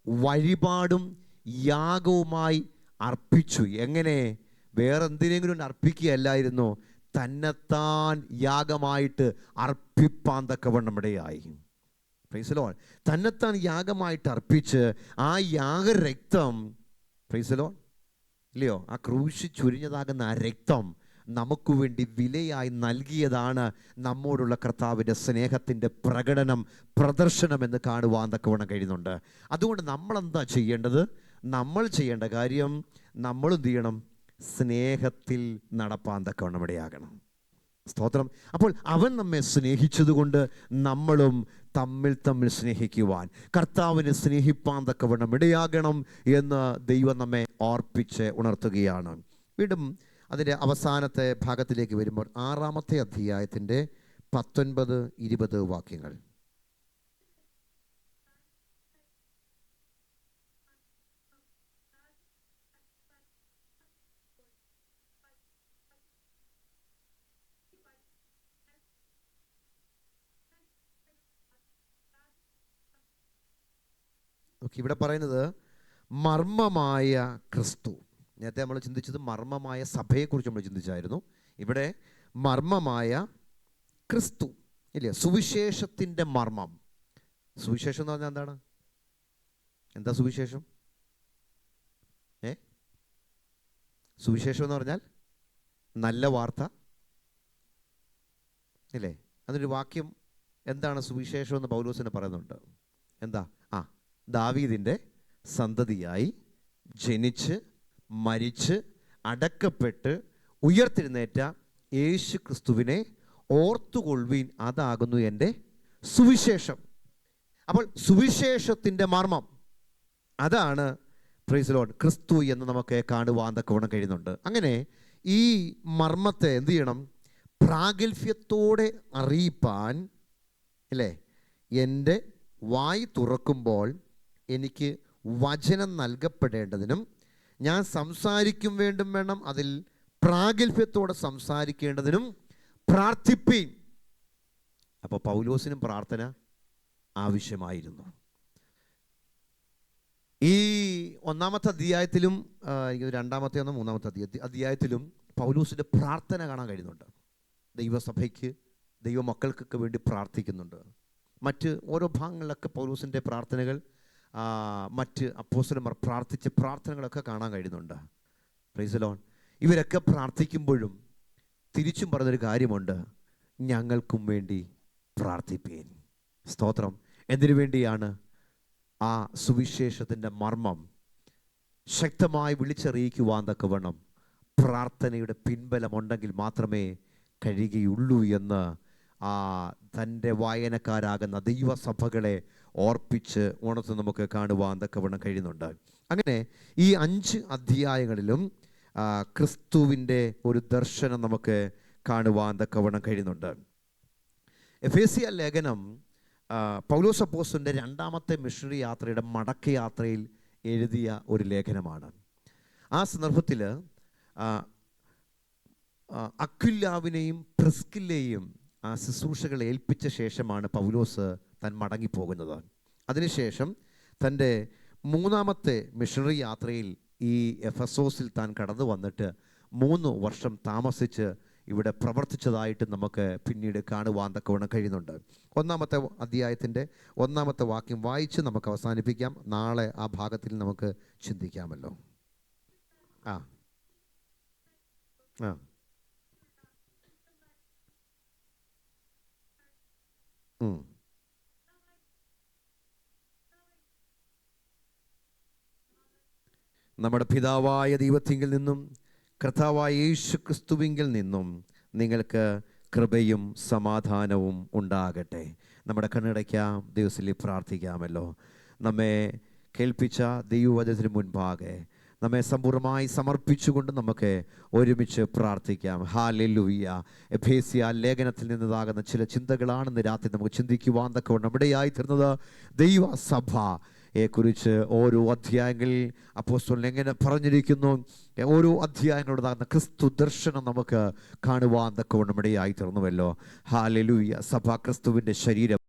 വഴിപാടും യാഗവുമായി അർപ്പിച്ചു. എങ്ങനെ? വേറെന്തിനെങ്കിലും അർപ്പിക്കുകയല്ലായിരുന്നു, തന്നെത്താൻ യാഗമായിട്ട് അർപ്പിപ്പാൻ തക്കവണ്ണം ഇടയായി. Price the Lord. തന്നെത്താൻ യാഗമായിട്ട് അർപ്പിച്ച് ആ യാഗരക്തം, പ്രൈസ് ദി ലോർഡ്, ഇല്ലയോ, ആ ക്രൂശി ചുരിഞ്ഞതാകുന്ന ആ രക്തം നമുക്ക് വേണ്ടി വിലയായി നൽകിയതാണ് നമ്മോടുള്ള കർത്താവിൻ്റെ സ്നേഹത്തിൻ്റെ പ്രദർശനം എന്ന് കാണുവാൻ തക്കവണ്ണം കഴിയുന്നുണ്ട്. അതുകൊണ്ട് നമ്മളെന്താ ചെയ്യേണ്ടത്? നമ്മൾ ചെയ്യേണ്ട കാര്യം, നമ്മൾ എന്ത് ചെയ്യണം? സ്നേഹത്തിൽ നടപ്പാൻ തക്കവണ്ണം ഇടയാകണം. സ്തോത്രം. അപ്പോൾ അവൻ നമ്മെ സ്നേഹിച്ചതുകൊണ്ട് നമ്മളും തമ്മിൽ സ്നേഹിക്കുവാൻ, കർത്താവിനെ സ്നേഹിപ്പാൻ തക്കവണ്ണം ഇടയാകണം എന്ന് ദൈവം നമ്മെ ഓർപ്പിച്ച് ഉണർത്തുകയാണ്. വീണ്ടും അതിൻ്റെ അവസാനത്തെ ഭാഗത്തിലേക്ക് വരുമ്പോൾ 6-ാമത്തെ അധ്യായത്തിൻ്റെ 19-20 വാക്യങ്ങൾ. ഇവിടെ പറയുന്നത് മർമ്മമായ ക്രിസ്തു. നേരത്തെ നമ്മൾ ചിന്തിച്ചത് മർമ്മമായ സഭയെക്കുറിച്ച് നമ്മൾ ചിന്തിച്ചായിരുന്നു. ഇവിടെ മർമ്മമായ ക്രിസ്തു, ഇല്ലേ? സുവിശേഷത്തിൻ്റെ മർമ്മം. സുവിശേഷം എന്ന് പറഞ്ഞാൽ എന്താണ്? എന്താ സുവിശേഷം? സുവിശേഷം എന്ന് പറഞ്ഞാൽ നല്ല വാർത്ത, ഇല്ലേ? അതൊരു വാക്യം. എന്താണ് സുവിശേഷം എന്ന് പൗലോസിന് പറയുന്നുണ്ട്. എന്താ? ദാവീദിൻ്റെ സന്തതിയായി ജനിച്ച് മരിച്ച് അടക്കപ്പെട്ട് ഉയർത്തെഴുന്നേറ്റ യേശു ക്രിസ്തുവിനെ ഓർത്തുകൊള്ളുവീൻ, അതാകുന്നു എൻ്റെ സുവിശേഷം. അപ്പോൾ സുവിശേഷത്തിൻ്റെ മർമ്മം അതാണ്, പ്രൈസ് ദി ലോർഡ്, ക്രിസ്തു എന്ന് നമുക്ക് കാണുവാൻ തക്കവണ്ണം കഴിയുന്നുണ്ട്. അങ്ങനെ ഈ മർമ്മത്തെ എന്ത് ചെയ്യണം? പ്രാഗൽഭ്യത്തോടെ അറിയിപ്പാൻ, അല്ലേ? എൻ്റെ വായി തുറക്കുമ്പോൾ എനിക്ക് വചനം നൽകപ്പെടേണ്ടതിനും ഞാൻ സംസാരിക്കും വേണം അതിൽ പ്രാഗൽഭ്യത്തോടെ സംസാരിക്കേണ്ടതിനും പ്രാർത്ഥിപ്പീൻ. അപ്പോൾ പൗലോസിനും പ്രാർത്ഥന ആവശ്യമായിരുന്നു. ഈ 1-ാമത്തെ അധ്യായത്തിലും 2-ാമത്തെ 3-ാമത്തെ അധ്യായത്തിലും പൗലോസിൻ്റെ പ്രാർത്ഥന കാണാൻ കഴിയുന്നുണ്ട്. ദൈവസഭയ്ക്ക്, ദൈവമക്കൾക്കൊക്കെ വേണ്ടി പ്രാർത്ഥിക്കുന്നുണ്ട്. മറ്റ് ഓരോ ഭാഗങ്ങളിലൊക്കെ പൗലോസിൻ്റെ പ്രാർത്ഥനകൾ, മറ്റ് അപ്പോസ്തലന്മാർ പ്രാർത്ഥിച്ച പ്രാർത്ഥനകളൊക്കെ കാണാൻ കഴിയുന്നുണ്ട്. Price the Lord. ഇവരൊക്കെ പ്രാർത്ഥിക്കുമ്പോഴും തിരിച്ചും പറഞ്ഞൊരു കാര്യമുണ്ട്, ഞങ്ങൾക്കും വേണ്ടി പ്രാർത്ഥിപ്പീൻ. സ്തോത്രം. എന്തിനു വേണ്ടിയാണ്? ആ സുവിശേഷത്തിൻ്റെ മർമ്മം ശക്തമായി വിളിച്ചറിയിക്കുവാൻ തക്കവണ്ണം പ്രാർത്ഥനയുടെ പിൻബലമുണ്ടെങ്കിൽ മാത്രമേ കഴിയുകയുള്ളൂ എന്ന് തൻ്റെ വായനക്കാരാകുന്ന ദൈവസഭകളെ ഓർപ്പിച്ച് ഓണത്ത് നമുക്ക് കാണുവാൻ തക്കവണ്ണം കഴിയുന്നുണ്ട്. അങ്ങനെ ഈ 5 അധ്യായങ്ങളിലും ക്രിസ്തുവിൻ്റെ ഒരു ദർശനം നമുക്ക് കാണുവാൻ തക്കവണ്ണം കഴിയുന്നുണ്ട്. എഫേസ്യ ലേഖനം പൗലോസ് അപ്പോസ്തലൻ്റെ 2ാമത്തെ മിഷണറി യാത്രയുടെ മടക്കയാത്രയിൽ എഴുതിയ ഒരു ലേഖനമാണ്. ആ സന്ദർഭത്തിൽ അക്വിലാവിനെയും പ്രിസ്കില്ലയെയും ശുശ്രൂഷകൾ ഏൽപ്പിച്ച ശേഷമാണ് പൗലോസ് താൻ മടങ്ങിപ്പോകുന്നത്. അതിനുശേഷം തൻ്റെ 3ാമത്തെ മിഷണറി യാത്രയിൽ ഈ എഫെസോസിൽ താൻ കടന്നു വന്നിട്ട് 3 വർഷം താമസിച്ച് ഇവിടെ പ്രവർത്തിച്ചതായിട്ട് നമുക്ക് പിന്നീട് കാണുവാൻ തക്കവണ്ണം കഴിയുന്നുണ്ട്. 1ാമത്തെ അധ്യായത്തിൻ്റെ 1ാമത്തെ വാക്യം വായിച്ച് നമുക്ക് അവസാനിപ്പിക്കാം. നാളെ ആ ഭാഗത്തിൽ നമുക്ക് ചിന്തിക്കാമല്ലോ. ആ ആ നമ്മുടെ പിതാവായ ദൈവത്തിങ്കിൽ നിന്നും കർത്താവായ യേശു ക്രിസ്തുവിങ്കിൽ നിന്നും നിങ്ങൾക്ക് കൃപയും സമാധാനവും ഉണ്ടാകട്ടെ. നമ്മുടെ കണ്ണടയ്ക്കാം, ദിവസത്തിൽ പ്രാർത്ഥിക്കാമല്ലോ. നമ്മെ കേൾപ്പിച്ച ദൈവവചനത്തിന് മുൻപാകെ നമ്മെ സമ്പൂർണ്ണമായി സമർപ്പിച്ചുകൊണ്ട് നമുക്ക് ഒരുമിച്ച് പ്രാർത്ഥിക്കാം. ഹല്ലേലൂയ. എഫേസ്യ ലേഖനത്തിൽ നിന്നതാകുന്ന ചില ചിന്തകളാണെന്ന് രാത്രി നമുക്ക് ചിന്തിക്കുവാൻ തക്കവണ്ണം ഇവിടെയായി തീർന്നത്. ദൈവസഭയെക്കുറിച്ച് ഓരോ അധ്യായങ്ങളിൽ അപ്പോസ്തലൻ എങ്ങനെ പറഞ്ഞിരിക്കുന്നു, ഓരോ അധ്യായങ്ങളുടേതാകുന്ന ക്രിസ്തു ദർശനം നമുക്ക് കാണുവാൻ തക്കവണ്ണം ഇവിടെയായി തീർന്നുവല്ലോ. ഹല്ലേലൂയ. സഭ ക്രിസ്തുവിൻ്റെ ശരീരം.